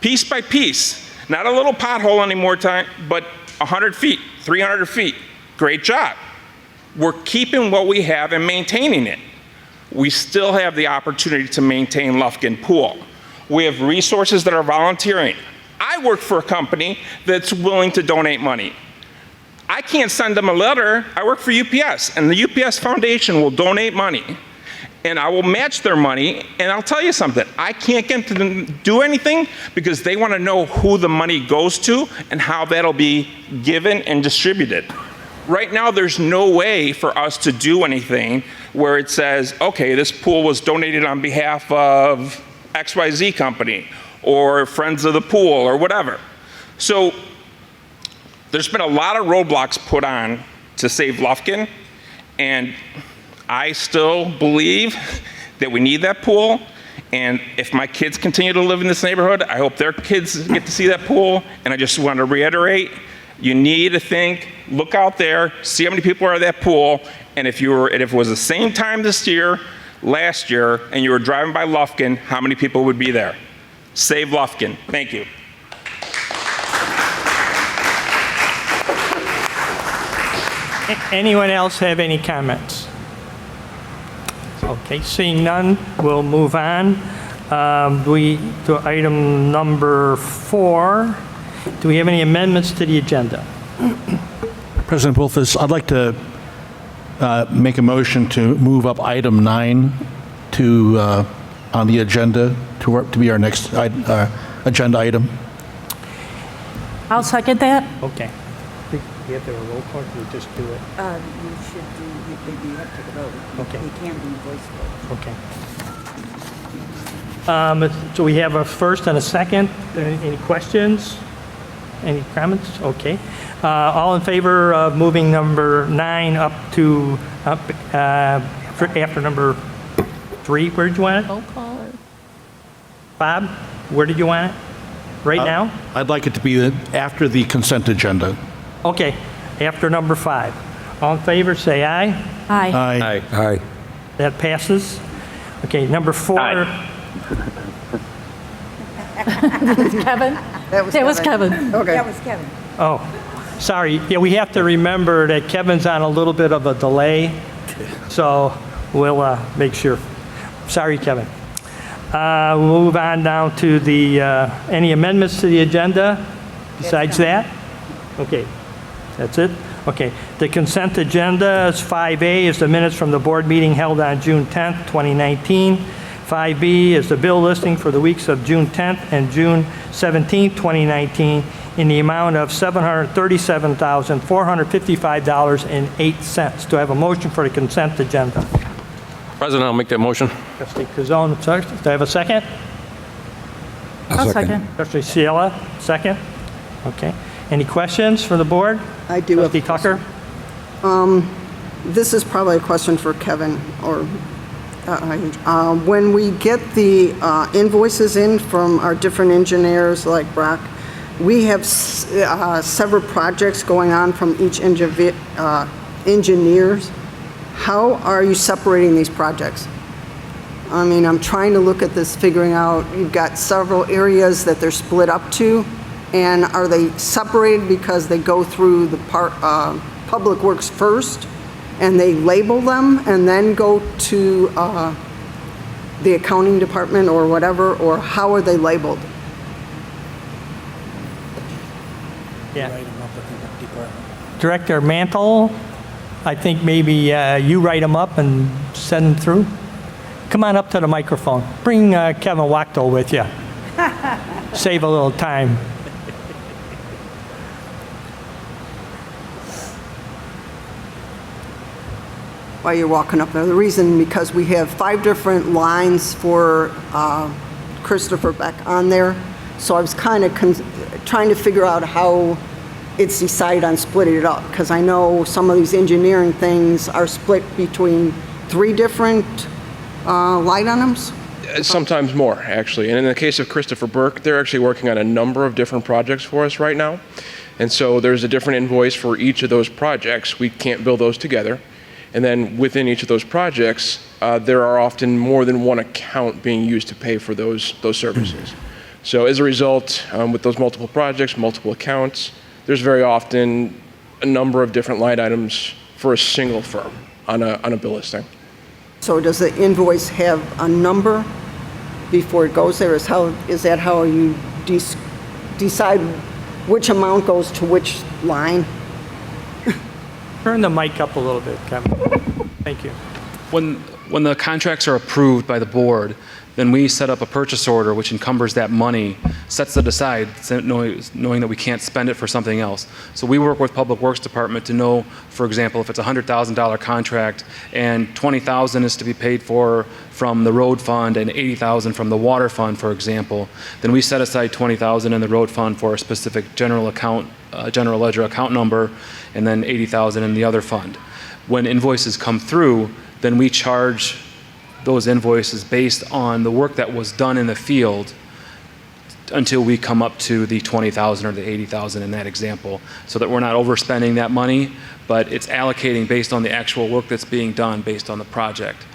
piece by piece. Not a little pothole anymore, but 100 feet, 300 feet. Great job. We're keeping what we have and maintaining it. We still have the opportunity to maintain Lufkin Pool. We have resources that are volunteering. I work for a company that's willing to donate money. I can't send them a letter. I work for UPS, and the UPS Foundation will donate money, and I will match their money. And I'll tell you something, I can't get them to do anything because they want to know who the money goes to and how that'll be given and distributed. Right now, there's no way for us to do anything where it says, okay, this pool was donated on behalf of XYZ company or Friends of the Pool or whatever. So there's been a lot of roadblocks put on to save Lufkin, and I still believe that we need that pool. And if my kids continue to live in this neighborhood, I hope their kids get to see that pool. And I just want to reiterate, you need to think, look out there, see how many people are at that pool, and if it was the same time this year, last year, and you were driving by Lufkin, how many people would be there? Save Lufkin. Thank you. Anyone else have any comments? Okay, seeing none, we'll move on. To item number 4. Do we have any amendments to the agenda? President Wolfis, I'd like to make a motion to move up item 9 to on the agenda to be our next agenda item. I'll second that. Okay. Do you have to have a roll call, or you just do it? You should do, you have to take a vote. Okay. It can be voice vote. Okay. So we have a first and a second. Any questions? Any comments? Okay. All in favor of moving number 9 up to after number 3? Where did you want it? Roll call. Bob, where did you want it? Right now? I'd like it to be after the consent agenda. Okay. After number 5. All in favor, say aye. Aye. Aye. Aye. That passes. Okay. Number 4. Kevin? That was Kevin. Okay. That was Kevin. Oh, sorry. Yeah, we have to remember that Kevin's on a little bit of a delay, so we'll make sure. Sorry, Kevin. We'll move on down to the, any amendments to the agenda besides that? Okay, that's it? Okay. The consent agenda is 5A is the minutes from the board meeting held on June 10th, 2019. 5B is the bill listing for the weeks of June 10th and June 17th, 2019 in the amount of $737,455.08. Do I have a motion for the consent agenda? President, I'll make that motion. Trustee Kazone, do I have a second? I'll second. Trustee Ciela, second? Okay. Any questions from the board? I do. Trustee Tucker? This is probably a question for Kevin or when we get the invoices in from our different engineers like Brock, we have several projects going on from each engineers. How are you separating these projects? I mean, I'm trying to look at this, figuring out, you've got several areas that they're split up to, and are they separated because they go through the Public Works first, and they label them and then go to the accounting department or whatever, or how are they labeled? Yeah. Director Mantle, I think maybe you write them up and send them through. Come on up to the microphone. Bring Kevin Wachtel with you. Save a little time. While you're walking up there. The reason, because we have 5 different lines for Christopher Beck on there. So I was kind of trying to figure out how it's decided on splitting it up, because I know some of these engineering things are split between 3 different line items? Sometimes more, actually. And in the case of Christopher Burke, they're actually working on a number of different projects for us right now. And so there's a different invoice for each of those projects. We can't bill those together. And then within each of those projects, there are often more than one account being used to pay for those services. So as a result, with those multiple projects, multiple accounts, there's very often a number of different line items for a single firm on a bill listing. So does the invoice have a number before it goes there? Is that how you decide which amount goes to which line? Turn the mic up a little bit, Kevin. Thank you. When the contracts are approved by the board, then we set up a purchase order which encumbers that money, sets it aside, knowing that we can't spend it for something else. So we work with Public Works Department to know, for example, if it's a $100,000 contract and $20,000 is to be paid for from the road fund and $80,000 from the water fund, for example, then we set aside $20,000 in the road fund for a specific general ledger account number, and then $80,000 in the other fund. When invoices come through, then we charge those invoices based on the work that was done in the field until we come up to the $20,000 or the $80,000 in that example, so that we're not overspending that money, but it's allocating based on the actual work that's being done based on the project.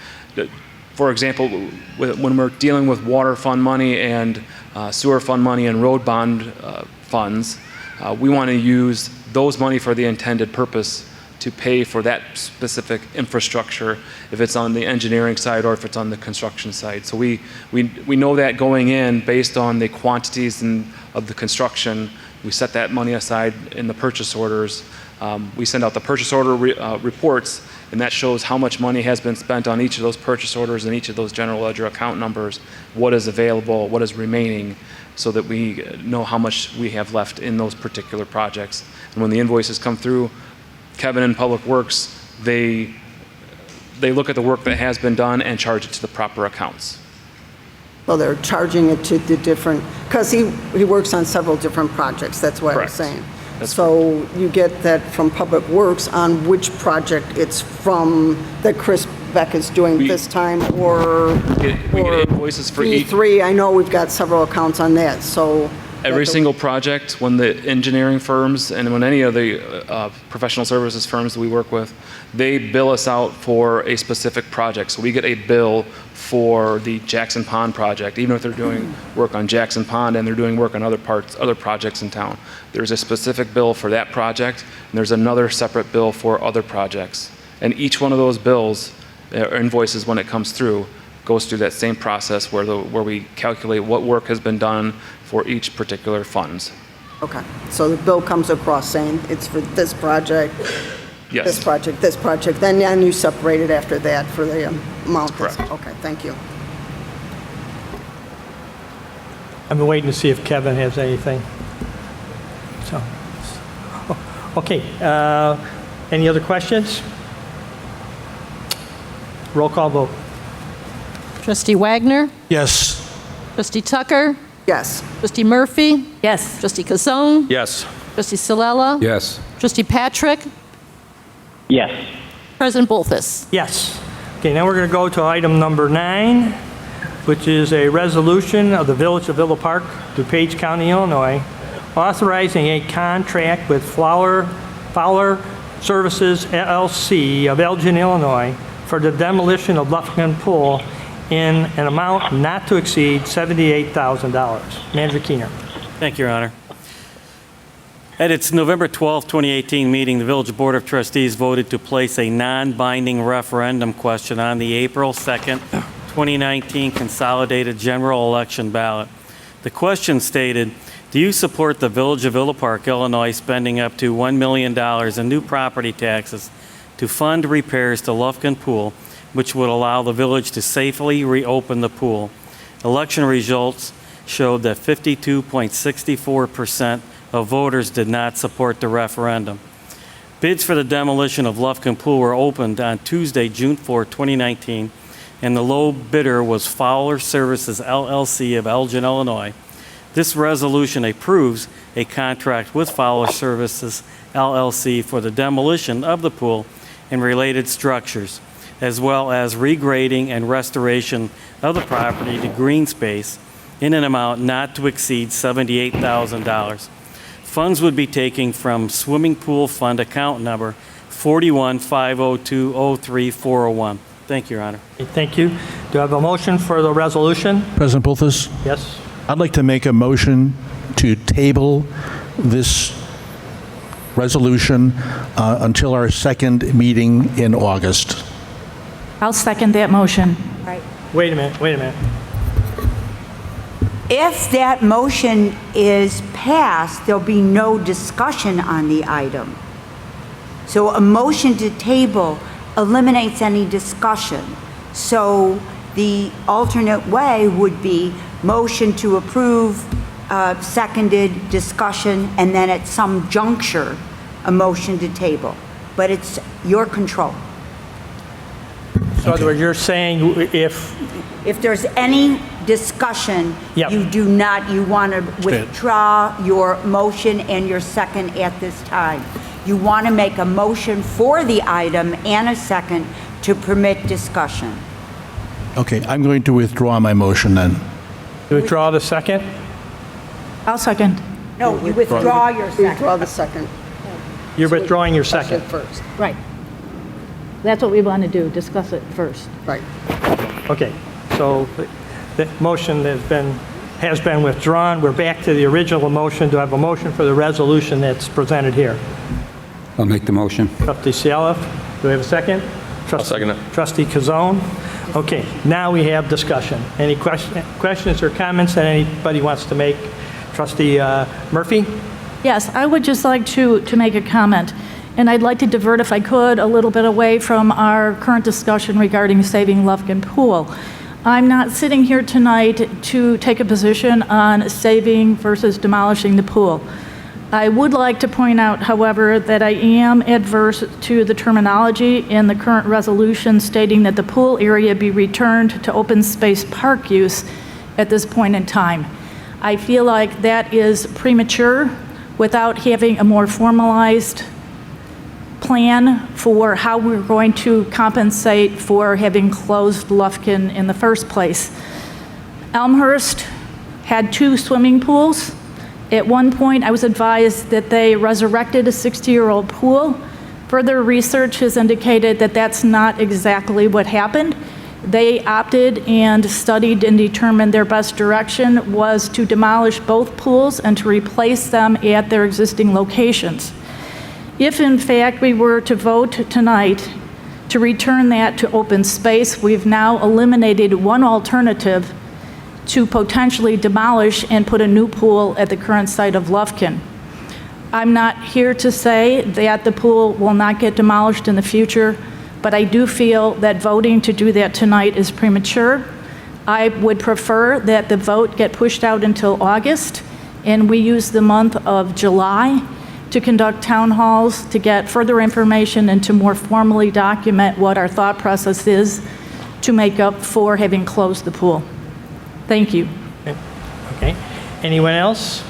For example, when we're dealing with water fund money and sewer fund money and road bond funds, we want to use those money for the intended purpose to pay for that specific infrastructure, if it's on the engineering side or if it's on the construction side. So we know that going in based on the quantities of the construction. We set that money aside in the purchase orders. We send out the purchase order reports, and that shows how much money has been spent on each of those purchase orders and each of those general ledger account numbers, what is available, what is remaining, so that we know how much we have left in those particular projects. And when the invoices come through, Kevin in Public Works, they look at the work that has been done and charge it to the proper accounts. Well, they're charging it to the different, because he works on several different projects, that's what I was saying. So you get that from Public Works on which project it's from that Chris Beck is doing this time, or we get invoices for each. E3, I know we've got several accounts on that, so. Every single project, when the engineering firms and when any of the professional services firms that we work with, they bill us out for a specific project. So we get a bill for the Jackson Pond project, even if they're doing work on Jackson Pond and they're doing work on other projects in town. There's a specific bill for that project, and there's another separate bill for other projects. And each one of those bills, or invoices when it comes through, goes through that same process where we calculate what work has been done for each particular funds. Okay, so the bill comes across saying it's for this project, yes, this project, then you separate it after that for the amount. Correct. Okay, thank you. I'm waiting to see if Kevin has anything. So, okay, any other questions? Roll call vote. Trustee Wagner? Yes. Trustee Tucker? Yes. Trustee Murphy? Yes. Trustee Kazone? Yes. Trustee Salella? Yes. Trustee Patrick? Yes. President Bolfus? Yes. Okay, now we're going to go to item number 9, which is a resolution of the Village of Villa Park, DuPage County, Illinois, authorizing a contract with Fowler Services LLC of Elgin, Illinois, for the demolition of Lufkin Pool in an amount not to exceed $78,000. Manager Keener. Thank you, Your Honor. At its November 12, 2018 meeting, the Village Board of Trustees voted to place a non-binding referendum question on the April 2nd, 2019 consolidated general election ballot. The question stated, do you support the Village of Villa Park, Illinois, spending up to $1 million in new property taxes to fund repairs to Lufkin Pool, which would allow the village to safely reopen the pool? Election results showed that 52.64% of voters did not support the referendum. Bids for the demolition of Lufkin Pool were opened on Tuesday, June 4, 2019, and the low bidder was Fowler Services LLC of Elgin, Illinois. This resolution approves a contract with Fowler Services LLC for the demolition of the pool and related structures. as well as regrading and restoration of the property to green space in an amount not to exceed $78,000. Funds would be taken from Swimming Pool Fund account number 41-502-03-401. Thank you, Your Honor. Thank you. Do I have a motion for the resolution? President Pulthus? Yes. I'd like to make a motion to table this resolution until our second meeting in August. I'll second that motion. Right. Wait a minute. If that motion is passed, there'll be no discussion on the item. So a motion to table eliminates any discussion. So the alternate way would be motion to approve, seconded, discussion, and then at some juncture, a motion to table. But it's your control. So in other words, you're saying if there's any discussion, Yep. you want to withdraw your motion and your second at this time. You want to make a motion for the item and a second to permit discussion. Okay, I'm going to withdraw my motion then. you withdraw the second? I'll second. No, you withdraw your second. Withdraw the second. You're withdrawing your second. First. Right. That's what we want to do, discuss it first. Right. Okay, so the motion has been withdrawn. We're back to the original motion. Do I have a motion for the resolution that's presented here? I'll make the motion. Trustee Sialef, do we have a second? I'll second it. Trustee Kazone. Okay, now we have discussion. Any questions or comments that anybody wants to make? Trustee Murphy? Yes, I would just like to make a comment, and I'd like to divert, if I could, a little bit away from our current discussion regarding saving Lufkin Pool. I'm not sitting here tonight to take a position on saving versus demolishing the pool. I would like to point out, however, that I am adverse to the terminology in the current resolution stating that the pool area be returned to open space park use at this point in time. I feel like that is premature without having a more formalized plan for how we're going to compensate for having closed Lufkin in the first place. Elmhurst had 2 swimming pools. At one point, I was advised that they resurrected a 60-year-old pool. Further research has indicated that that's not exactly what happened. They opted and studied and determined their best direction was to demolish both pools and to replace them at their existing locations. If in fact we were to vote tonight to return that to open space, we've now eliminated one alternative to potentially demolish and put a new pool at the current site of Lufkin. I'm not here to say that the pool will not get demolished in the future, but I do feel that voting to do that tonight is premature. I would prefer that the vote get pushed out until August, and we use the month of July to conduct town halls to get further information and to more formally document what our thought process is to make up for having closed the pool. Thank you. Okay. Anyone else?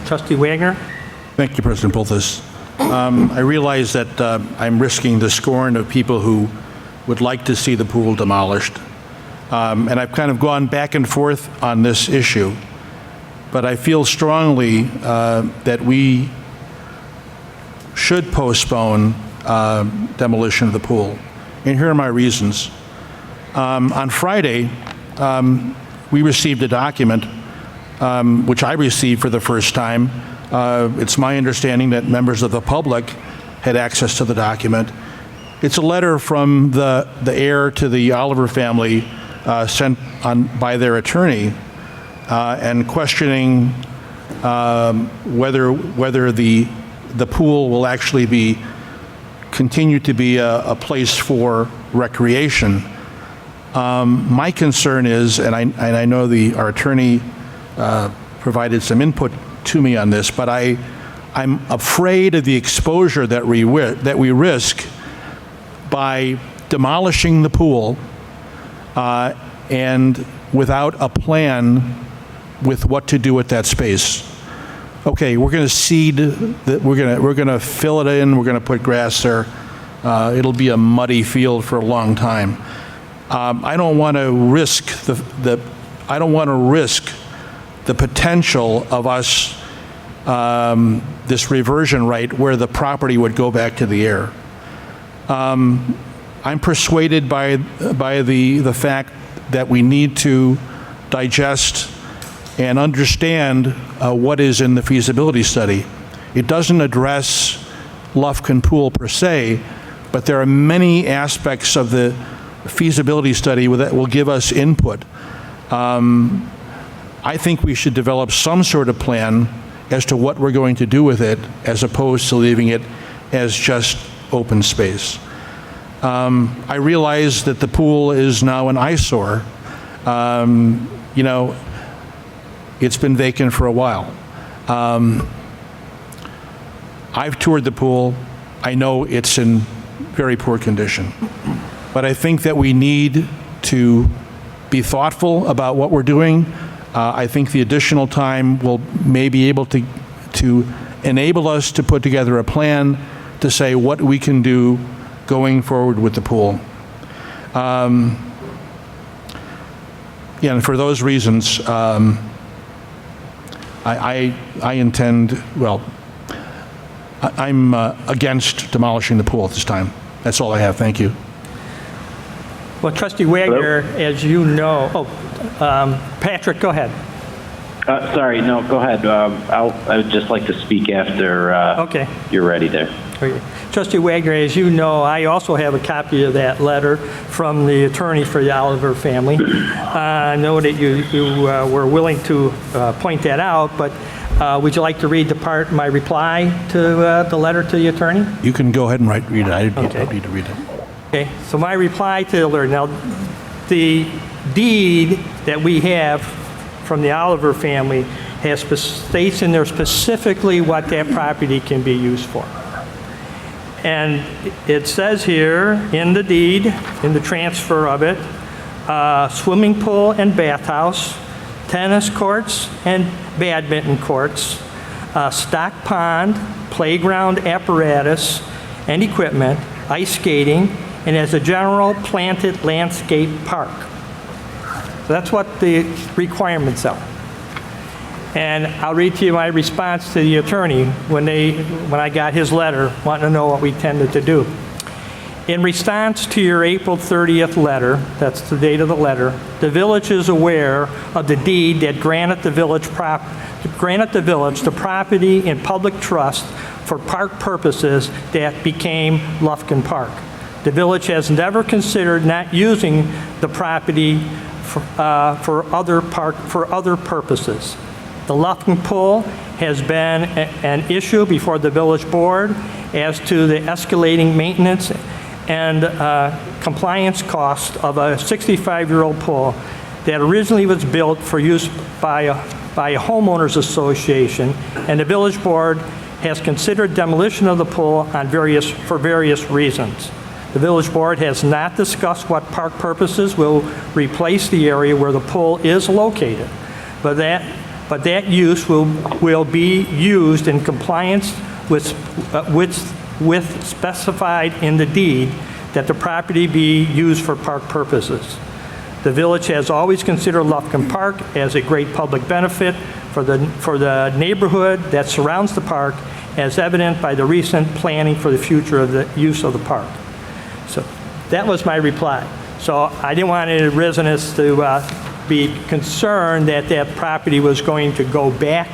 Trustee Wagner? Thank you, President Pulthus. I realize that I'm risking the scorn of people who would like to see the pool demolished. And I've kind of gone back and forth on this issue. But I feel strongly that we should postpone demolition of the pool. And here are my reasons. On Friday, we received a document, which I received for the first time. It's my understanding that members of the public had access to the document. It's a letter from the heir to the Oliver family sent by their attorney and questioning whether the pool will actually continue to be a place for recreation. My concern is, and I know our attorney provided some input to me on this, but I'm afraid of the exposure that we risk by demolishing the pool and without a plan with what to do with that space. Okay, we're going to seed, we're going to fill it in, we're going to put grass there. It'll be a muddy field for a long time. I don't want to risk the potential of us this reversion right where the property would go back to the air. I'm persuaded by the fact that we need to digest and understand what is in the feasibility study. It doesn't address Lufkin Pool per se, but there are many aspects of the feasibility study that will give us input. I think we should develop some sort of plan as to what we're going to do with it, as opposed to leaving it as just open space. I realize that the pool is now an eyesore. You know, it's been vacant for a while. I've toured the pool. I know it's in very poor condition. But I think that we need to be thoughtful about what we're doing. I think the additional time will may be able to enable us to put together a plan to say what we can do going forward with the pool. Yeah, and for those reasons, I intend, well, I'm against demolishing the pool at this time. That's all I have. Thank you. Well, Trustee Wagner, as you know, Patrick, go ahead. Sorry, no, go ahead. I would just like to speak after okay. You're ready there. Okay. Trustee Wagner, as you know, I also have a copy of that letter from the attorney for the Oliver family. I know that you were willing to point that out, but would you like to read my reply to the letter to the attorney? You can go ahead and read it. I don't need to read it. Okay, so my reply to the letter. Now, the deed that we have from the Oliver family states in there specifically what that property can be used for. And it says here in the deed, in the transfer of it, swimming pool and bathhouse, tennis courts and badminton courts, stock pond, playground apparatus and equipment, ice skating, and as a general planted landscape park. So that's what the requirements are. And I'll read to you my response to the attorney when I got his letter, wanting to know what we tended to do. In response to your April 30th letter, that's the date of the letter, the village is aware of the deed that granted the village the property in public trust for park purposes that became Lufkin Park. The village has never considered not using the property for other purposes. The Lufkin Pool has been an issue before the village board as to the escalating maintenance and compliance cost of a 65-year-old pool that originally was built for use by a homeowners association, and the village board has considered demolition of the pool for various reasons. The village board has not discussed what park purposes will replace the area where the pool is located, but that use will be used in compliance with specified in the deed that the property be used for park purposes. The village has always considered Lufkin Park as a great public benefit for the neighborhood that surrounds the park, as evident by the recent planning for the future of the use of the park. So that was my reply. So I didn't want any residents to be concerned that that property was going to go back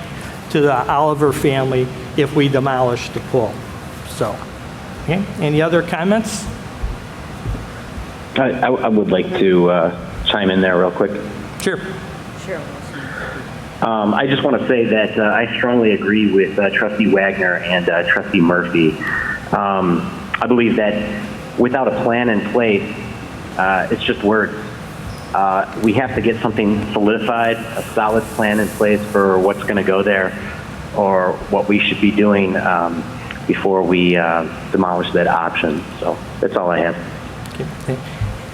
to the Oliver family if we demolished the pool. So, okay. Any other comments? I would like to chime in there real quick. Sure. I just want to say that I strongly agree with Trustee Wagner and Trustee Murphy. I believe that without a plan in place, it's just words. We have to get something solidified, a solid plan in place for what's going to go there or what we should be doing before we demolish that option. So that's all I have. Okay.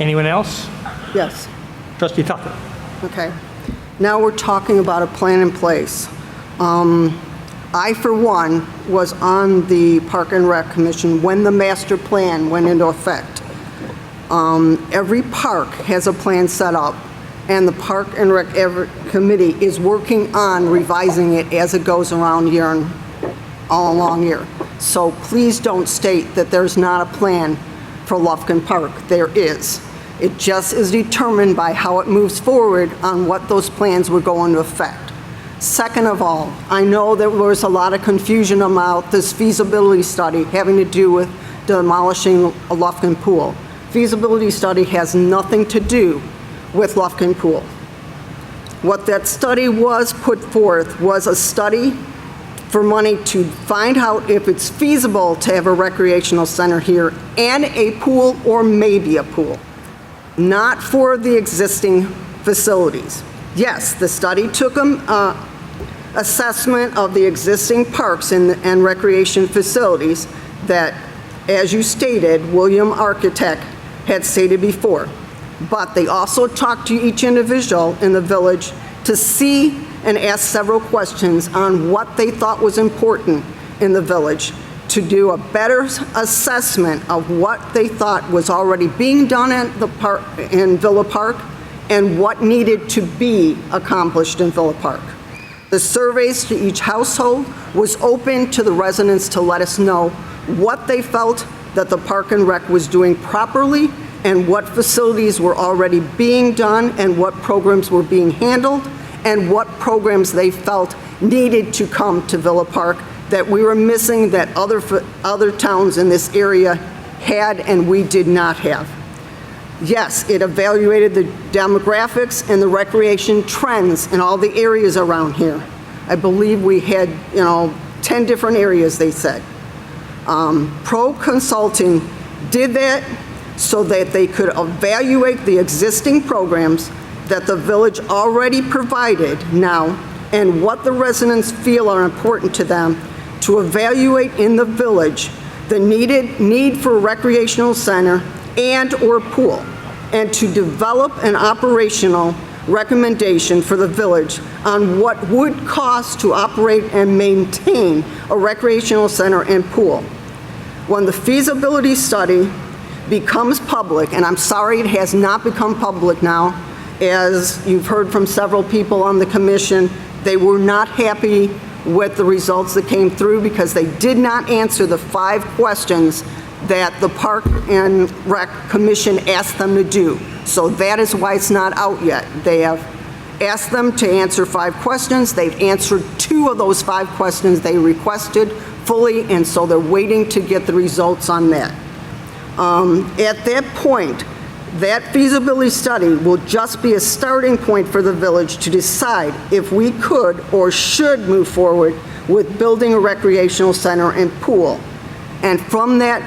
Anyone else? Yes. Trustee Tucker. Okay. Now we're talking about a plan in place. I I, for one, was on the Park and Rec Commission when the master plan went into effect. Every park has a plan set up, and the Park and Rec Committee is working on revising it as it goes around year and all along here. So please don't state that there's not a plan for Lufkin Park. There is. It just is determined by how it moves forward on what those plans will go into effect. Second of all, I know there was a lot of confusion about this feasibility study having to do with demolishing a Lufkin Pool. Feasibility study has nothing to do with Lufkin Pool. What that study was put forth was a study for money to find out if it's feasible to have a recreational center here and a pool or maybe a pool, not for the existing facilities. Yes, the study took assessment of the existing parks and recreation facilities that, as you stated, William Architect had stated before. But they also talked to each individual in the village to see and ask several questions on what they thought was important in the village to do a better assessment of what they thought was already being done at the park, in Villa Park, and what needed to be accomplished in Villa Park. The surveys to each household was open to the residents to let us know what they felt that the Park and Rec was doing properly and what facilities were already being done and what programs were being handled and what programs they felt needed to come to Villa Park that we were missing that other towns in this area had and we did not have. Yes, it evaluated the demographics and the recreation trends in all the areas around here. I believe we had, 10 different areas, they said. Pro Consulting did that so that they could evaluate the existing programs that the village already provided now and what the residents feel are important to them to evaluate in the village the need for a recreational center and or pool, and to develop an operational recommendation for the village on what would cost to operate and maintain a recreational center and pool. When the feasibility study becomes public, and I'm sorry it has not become public now, as you've heard from several people on the commission, they were not happy with the results that came through because they did not answer the 5 questions that the Park and Rec Commission asked them to do. So that is why it's not out yet. They have asked them to answer 5 questions. They've answered 2 of those 5 questions they requested fully, and so they're waiting to get the results on that. At that point, that feasibility study will just be a starting point for the village to decide if we could or should move forward with building a recreational center and pool. And from that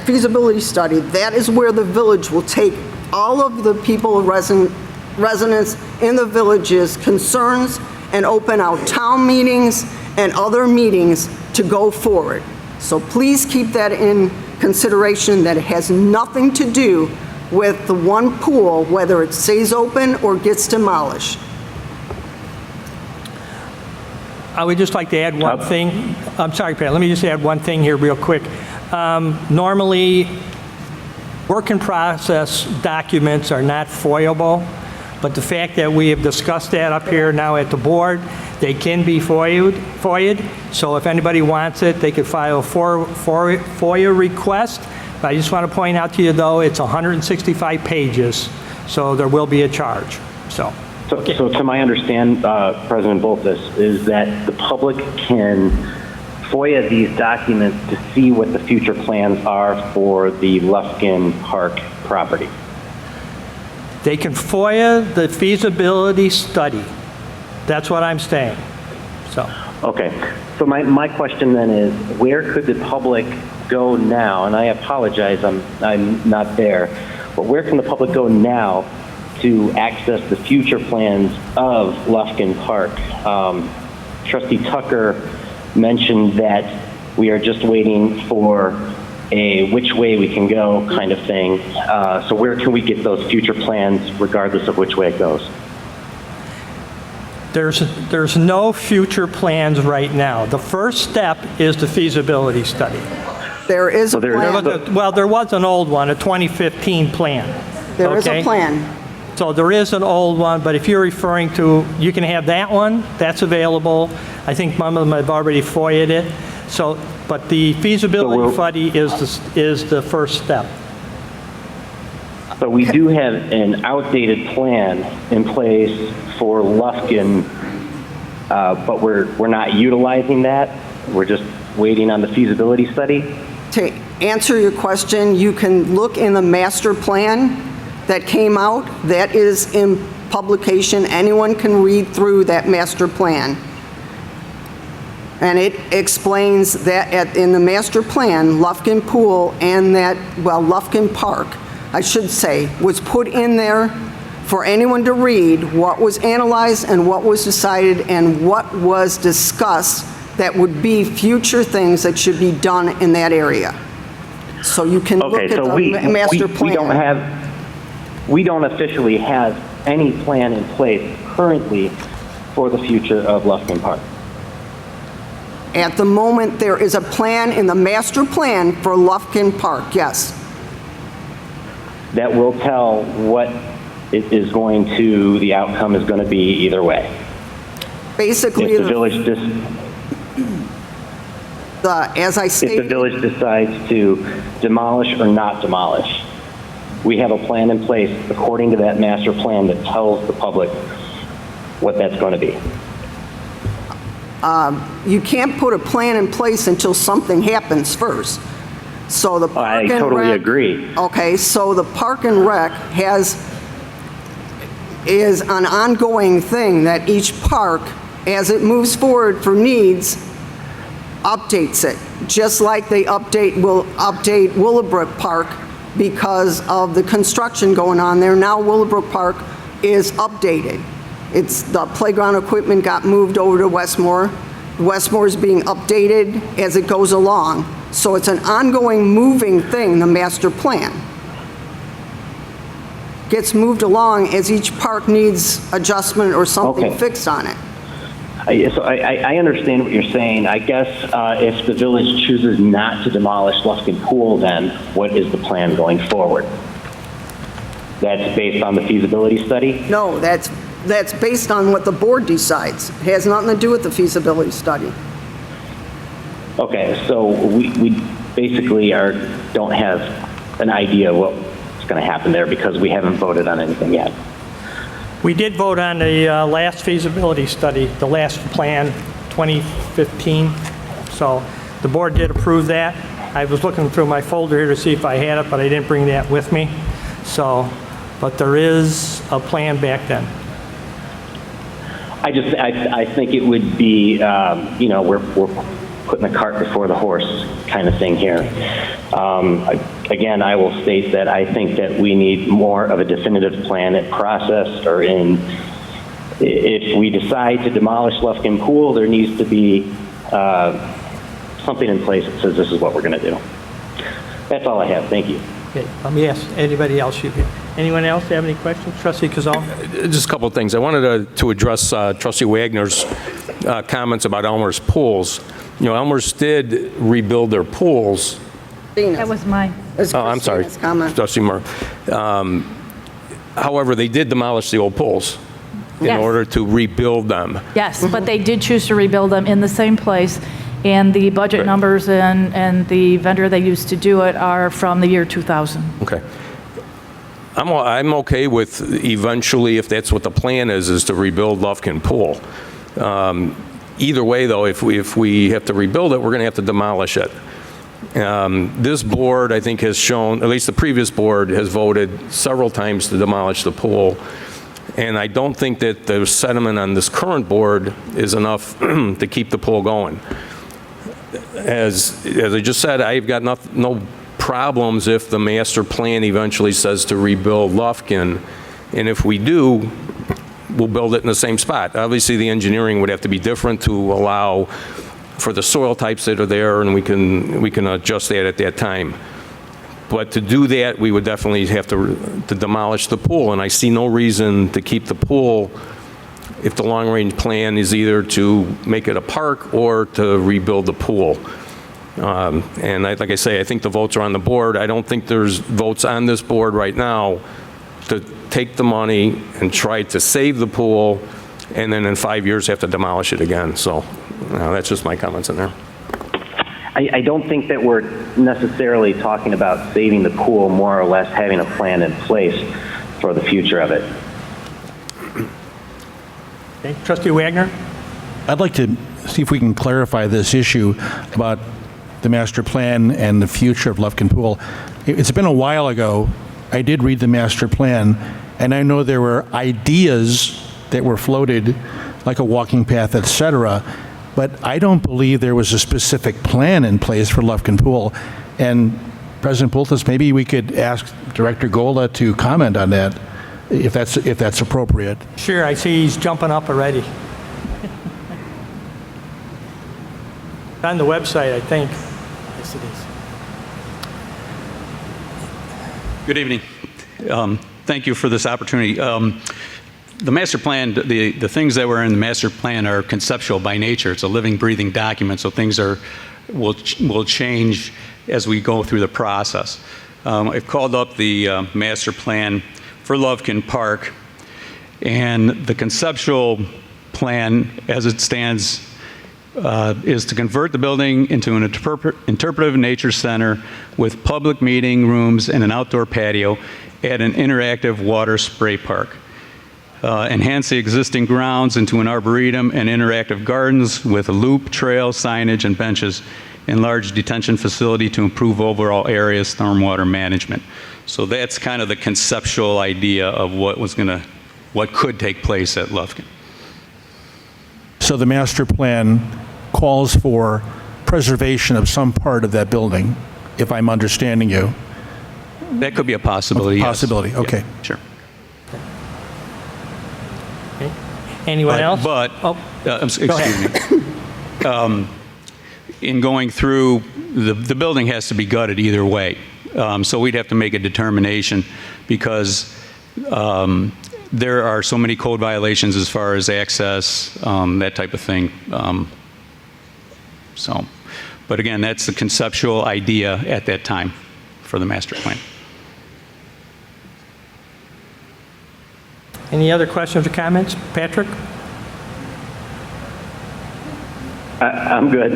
feasibility study, that is where the village will take all of the people, residents in the village's concerns and open out town meetings and other meetings to go forward. So please keep that in consideration, that it has nothing to do with the one pool, whether it stays open or gets demolished. I would just like to add one thing. I'm sorry, Pat, let me just add one thing here real quick. Normally, work in process documents are not FOIAble, but the fact that we have discussed that up here now at the board, they can be FOIA'd. So if anybody wants it, they could file a FOIA request. But I just want to point out to you, though, it's 165 pages, so there will be a charge. So to my understand, President Bolfus, is that the public can FOIA these documents to see what the future plans are for the Lufkin Park property. They can FOIA the feasibility study. That's what I'm saying. So. Okay. So my question then is, where could the public go now? And I apologize, I'm not there. But where can the public go now to access the future plans of Lufkin Park? Trustee Tucker mentioned that we are just waiting for a which way we can go kind of thing. So where can we get those future plans regardless of which way it goes? There's no future plans right now. The first step is the feasibility study. There is a plan. Well, there was an old one, a 2015 plan. There is a okay? plan. So there is an old one, but if you're referring to, you can have that one, that's available. I think some of them have already FOIA'd it. So, but the feasibility study is the first step. But we do have an outdated plan in place for Lufkin, but we're not utilizing that. We're just waiting on the feasibility study. To answer your question, you can look in the master plan that came out. That is in publication. Anyone can read through that master plan. And it explains that in the master plan, Lufkin Pool and Lufkin Park, I should say, was put in there for anyone to read what was analyzed and what was decided and what was discussed that would be future things that should be done in that area. So you can look at the master plan. We don't officially have any plan in place currently for the future of Lufkin Park. At the moment, there is a plan in the master plan for Lufkin Park, yes. That will tell what the outcome is going to be either way. Basically, if the village as I stated, if the village decides to demolish or not demolish, we have a plan in place according to that master plan that tells the public what that's going to be. You can't put a plan in place until something happens first. So the Park and totally Rec, agree. Okay, so the Park and Rec is an ongoing thing that each park, as it moves forward for needs, updates it. Just like they will update Willowbrook Park because of the construction going on there. Now Willowbrook Park is updated. The playground equipment got moved over to Westmore. Westmore is being updated as it goes along. So it's an ongoing moving thing, the master plan. Gets moved along as each park needs adjustment or something fixed on it. So I understand what you're saying. I guess if the village chooses not to demolish Lufkin Pool, then what is the plan going forward? That's based on the feasibility study? No, that's based on what the board decides. It has nothing to do with the feasibility study. Okay, so we basically don't have an idea what's going to happen there because we haven't voted on anything yet. We did vote on the last feasibility study, the last plan, 2015. So the board did approve that. I was looking through my folder here to see if I had it, but I didn't bring that with me. So, but there is a plan back then. I think it would be, we're putting the cart before the horse kind of thing here. Again, I will state that I think that we need more of a definitive plan and process, or if we decide to demolish Lufkin Pool, there needs to be something in place that says this is what we're going to do. That's all I have. Thank you. Okay, let me ask anybody else. Anyone else have any questions? Trustee Kazal? Just a couple of things. I wanted to address Trustee Wagner's comments about Elmer's pools. Elmer's did rebuild their pools. That was mine. I'm sorry, Trustee Murr. However, they did demolish the old pools in order to rebuild them. Yes, but they did choose to rebuild them in the same place, and the budget numbers and the vendor they used to do it are from the year 2000. Okay. I'm okay with eventually, if that's what the plan is to rebuild Lufkin Pool. Either way, though, if we have to rebuild it, we're going to have to demolish it. This board, I think, has shown, at least the previous board, has voted several times to demolish the pool. And I don't think that the sentiment on this current board is enough to keep the pool going. As I just said, I've got no problems if the master plan eventually says to rebuild Lufkin. And if we do, we'll build it in the same spot. Obviously, the engineering would have to be different to allow for the soil types that are there, and we can adjust that at that time. But to do that, we would definitely have to demolish the pool, and I see no reason to keep the pool if the long-range plan is either to make it a park or to rebuild the pool. And like I say, I think the votes are on the board. I don't think there's votes on this board right now to take the money and try to save the pool, and then in 5 years have to demolish it again. So that's just my comments in there. I don't think that we're necessarily talking about saving the pool, more or less having a plan in place for the future of it. Okay. Trustee Wagner? I'd like to see if we can clarify this issue about the master plan and the future of Lufkin Pool. It's been a while ago. I did read the master plan, and I know there were ideas that were floated, like a walking path, etc., but I don't believe there was a specific plan in place for Lufkin Pool. And President Bultis, maybe we could ask Director Gola to comment on that, if that's appropriate. Sure, I see he's jumping up already. On the website, I think. Yes, it is. Good evening. Thank you for this opportunity. The master plan, the things that were in the master plan are conceptual by nature. It's a living, breathing document, so things will change as we go through the process. I've called up the master plan for Lufkin Park, and the conceptual plan as it stands is to convert the building into an interpretive nature center with public meeting rooms and an outdoor patio at an interactive water spray park. Enhance the existing grounds into an arboretum and interactive gardens with a loop, trail, signage, and benches. Enlarge detention facility to improve overall area stormwater management. So that's kind of the conceptual idea of what could take place at Lufkin. So the master plan calls for preservation of some part of that building, if I'm understanding you. That could be a possibility. Possibility, yes. okay. Yeah, sure. Okay. Anyone else? Excuse me. In going through, the building has to be gutted either way. So we'd have to make a determination because there are so many code violations as far as access, that type of thing. But again, that's the conceptual idea at that time for the master plan. Any other questions or comments? Patrick? I'm good.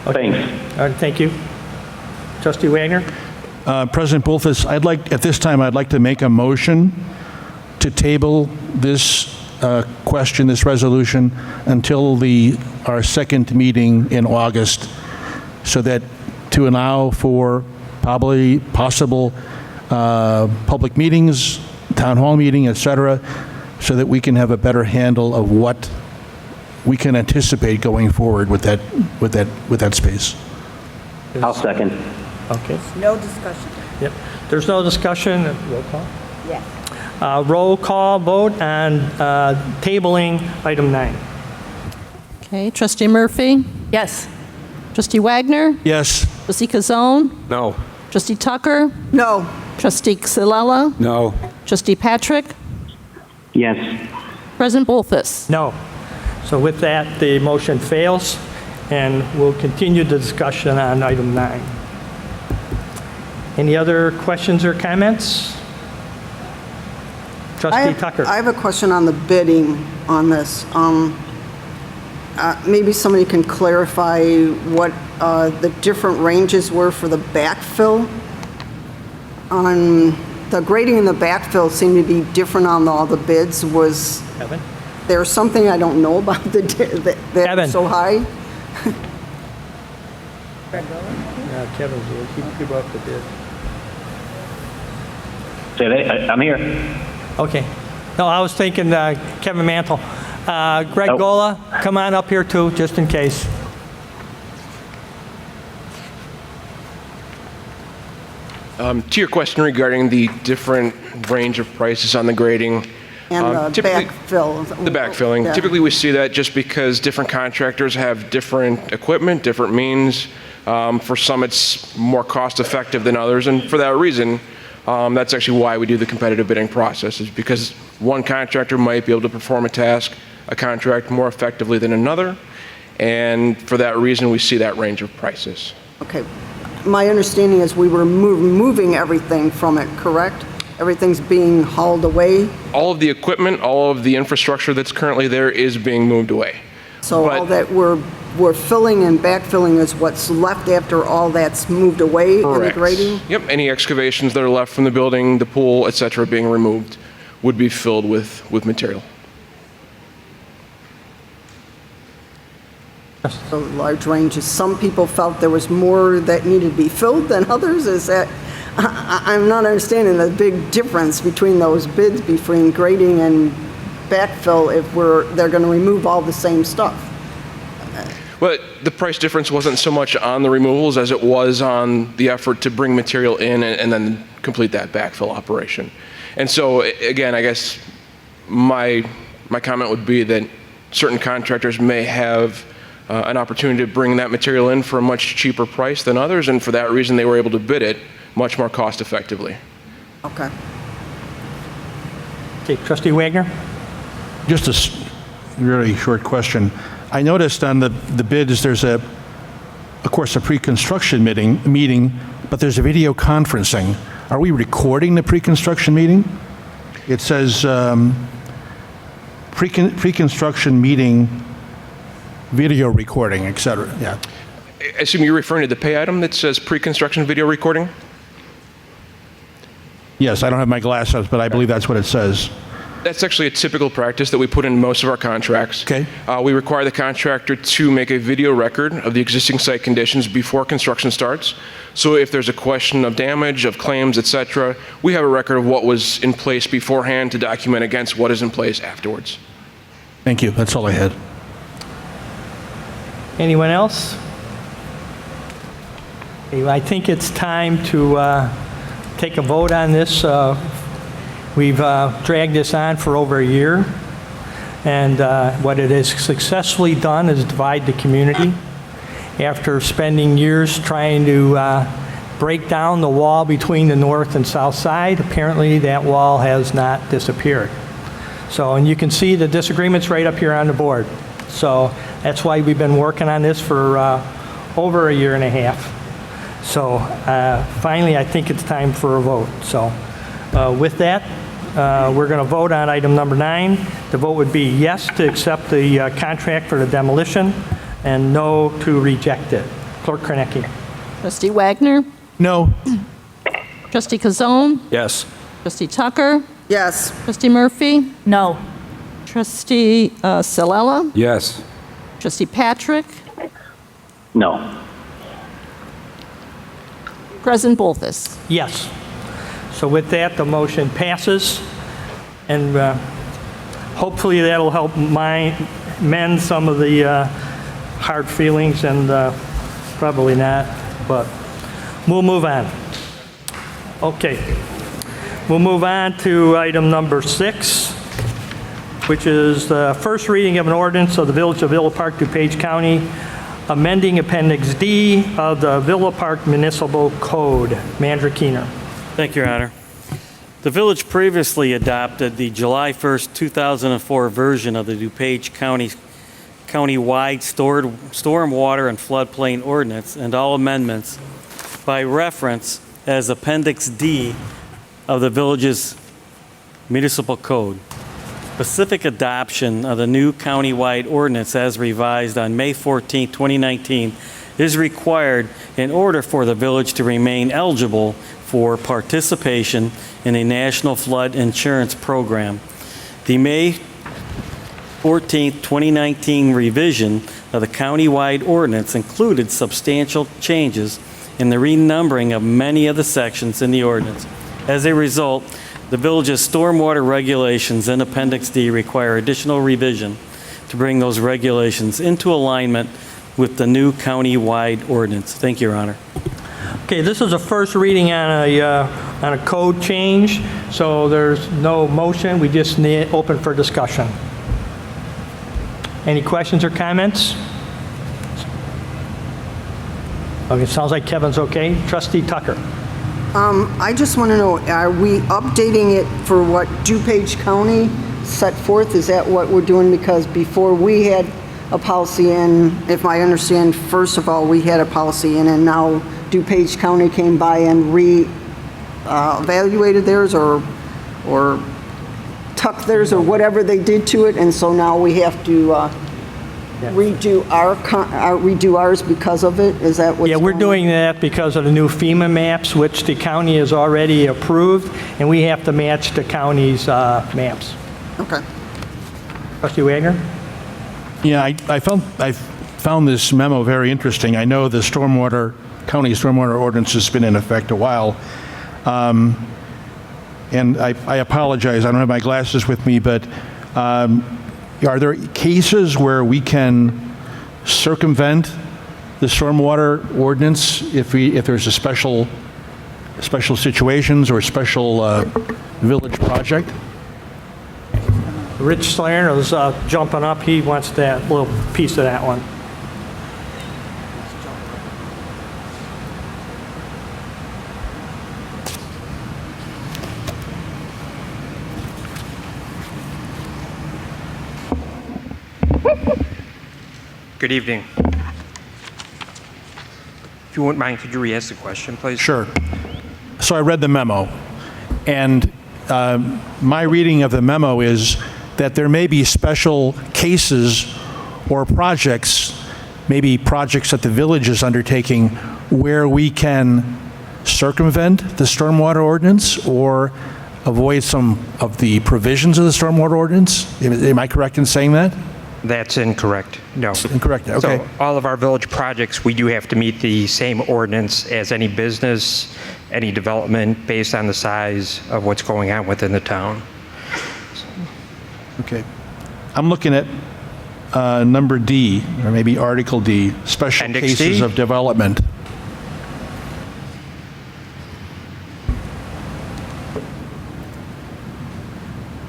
Okay. Thanks. All right, thank you. Trustee Wagner? President Bultis, at this time, I'd like to make a motion to table this question, this resolution, until our second meeting in August, so that to allow for possible public meetings, town hall meeting, etc., so that we can have a better handle of what we can anticipate going forward with that space. I'll second. Okay. No discussion. Yep. There's no discussion. Roll call. Yes. Roll call vote on tabling item 9. Okay, Trustee Murphy? Yes. Trustee Wagner? Yes. Trustee Kazone? No. Trustee Tucker? No. Trustee Xylella? No. Trustee Patrick? Yes. President Bolfus? No. So with that, the motion fails, and we'll continue the discussion on item 9. Any other questions or comments? Trustee Tucker. I have a question on the bidding on this. Maybe somebody can clarify what the different ranges were for the backfill. On the grading and the backfill seemed to be different on all the bids. Was Kevin? there something I don't know about that so high? Kevin's here. He brought up the bid. I'm here. Okay. No, I was thinking Kevin Mantle. Greg Gola, come on up here too, just in case. To your question regarding the different range of prices on the grading. And the backfill. The backfilling. Yeah. Typically we see that just because different contractors have different equipment, different means. For some it's more cost effective than others, and for that reason, that's actually why we do the competitive bidding process, is because one contractor might be able to perform a task a contract more effectively than another. And for that reason, we see that range of prices. Okay. My understanding is we were moving everything from it, correct? Everything's being hauled away? All of the equipment, all of the infrastructure that's currently there is being moved away. So all that we're filling and backfilling is what's left after all that's moved away in the Correct. grading? Yep, any excavations that are left from the building, the pool, et cetera, being removed would be filled with material. So large ranges. Some people felt there was more that needed to be filled than others. Is that, I'm not understanding the big difference between those bids between grading and backfill if they're going to remove all the same stuff. But the price difference wasn't so much on the removals as it was on the effort to bring material in and then complete that backfill operation. And so, again, I guess my comment would be that certain contractors may have an opportunity to bring that material in for a much cheaper price than others, and for that reason they were able to bid it much more cost effectively. Okay. Okay, Trustee Wagner? Just a really short question. I noticed on the bids, there's of course, a pre-construction meeting, but there's a video conferencing. Are we recording the pre-construction meeting? It says pre-construction meeting, video recording, et cetera. Yeah. I assume you're referring to the pay item that says pre-construction video recording? Yes, I don't have my glasses, but I believe that's what it says. That's actually a typical practice that we put in most of our contracts. Okay. We require the contractor to make a video record of the existing site conditions before construction starts. So if there's a question of damage, of claims, et cetera, we have a record of what was in place beforehand to document against what is in place afterwards. Thank you. That's all I had. Anyone else? Okay, I think it's time to take a vote on this. We've dragged this on for over a year, and what it has successfully done is divide the community. After spending years trying to break down the wall between the north and south side, apparently that wall has not disappeared. So, and you can see the disagreements right up here on the board. So that's why we've been working on this for over a year and a half. So finally, I think it's time for a vote. So with that, we're going to vote on item number 9. The vote would be yes to accept the contract for the demolition and no to reject it. Clerk Kornecki. Trustee Wagner? No. Trustee Kazone? Yes. Trustee Tucker? Yes. Trustee Murphy? No. Trustee Salella? Yes. Trustee Patrick? No. President Bolthus? Yes. So with that, the motion passes, and hopefully that'll help mend some of the hard feelings, and probably not, but we'll move on. Okay. We'll move on to item number 6, which is the first reading of an ordinance of the Village of Villa Park, DuPage County, amending Appendix D of the Villa Park Municipal Code. Manager Keener. Thank you, Your Honor. The village previously adopted the July 1st, 2004 version of the DuPage County-wide stormwater and floodplain ordinance and all amendments by reference as Appendix D of the village's municipal code. Specific adoption of the new county-wide ordinance as revised on May 14, 2019 is required in order for the village to remain eligible for participation in a national flood insurance program. The May 14, 2019 revision of the county-wide ordinance included substantial changes in the renumbering of many of the sections in the ordinance. As a result, the village's stormwater regulations in Appendix D require additional revision to bring those regulations into alignment with the new county-wide ordinance. Thank you, Your Honor. Okay, this is a first reading on a code change, so there's no motion. We just need open for discussion. Any questions or comments? Okay, sounds like Kevin's okay. Trustee Tucker. I just want to know, are we updating it for what, DuPage County? set forth? Is that what we're doing? Because before we had a policy in, if I understand, first of all, we had a policy in, and now DuPage County came by and evaluated theirs or tucked theirs or whatever they did to it, and so now we have to redo ours because of it? Is that what's Yeah, we're going on? doing that because of the new FEMA maps, which the county has already approved, and we have to match the county's maps. Okay. Trustee Wagner? Yeah, I found this memo very interesting. I know the county stormwater ordinance has been in effect a while. And I apologize, I don't have my glasses with me, but are there cases where we can circumvent the stormwater ordinance if there's a special situations or special village project? Rich Slayer is jumping up. He wants that little piece of that one. Good evening. If you wouldn't mind, could you re-ask the question, please? Sure. So I read the memo, and my reading of the memo is that there may be special cases or projects, maybe projects that the village is undertaking, where we can circumvent the stormwater ordinance or avoid some of the provisions of the stormwater ordinance. Am I correct in saying that? That's incorrect. No. Incorrect, okay. So all of our village projects, we do have to meet the same ordinance as any business, any development based on the size of what's going on within the town. Okay. I'm looking at number D, or maybe Article D, special Appendix cases D? of development.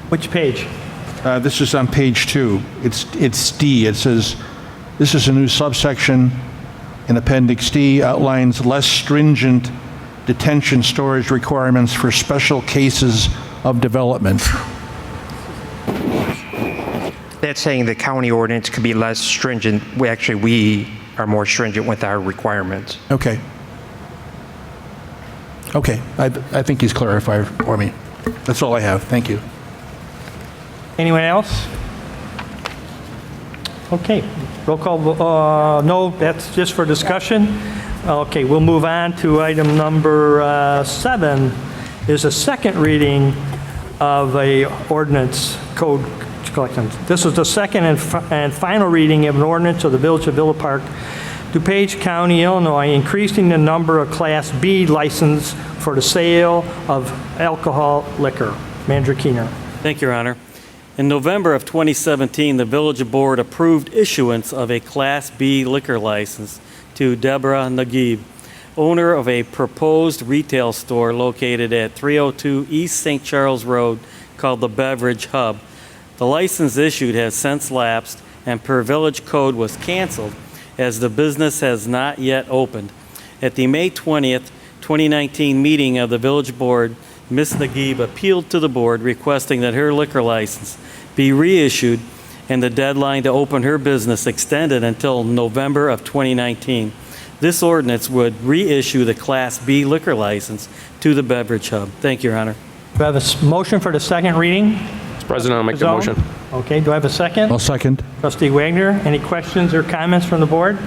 Which page? This is on page 2. It's D. It says, this is a new subsection in Appendix D, outlines less stringent detention storage requirements for special cases of development. That's saying the county ordinance could be less stringent. We are more stringent with our requirements. Okay. Okay, I think he's clarified for me. That's all I have. Thank you. Anyone else? Okay, roll call, no, that's just for discussion. Okay, we'll move on to item number 7, is a second reading of a ordinance code collection. This is the second and final reading of an ordinance of the Village of Villa Park, DuPage County, Illinois, increasing the number of Class B license for the sale of alcohol liquor. Manager Keener. Thank you, Your Honor. In November of 2017, the Village Board approved issuance of a Class B liquor license to Deborah Naguib, owner of a proposed retail store located at 302 East St. Charles Road called the Beverage Hub. The license issued has since lapsed and per village code was canceled as the business has not yet opened. At the May 20th, 2019 meeting of the Village Board, Ms. Naguib appealed to the board requesting that her liquor license be reissued and the deadline to open her business extended until November of 2019. This ordinance would reissue the Class B liquor license to the Beverage Hub. Thank you, Your Honor. Do I have a motion for the second reading? Mr. President, I'll make the motion. Okay, do I have a second? I'll second. Trustee Wagner, any questions or comments from the board?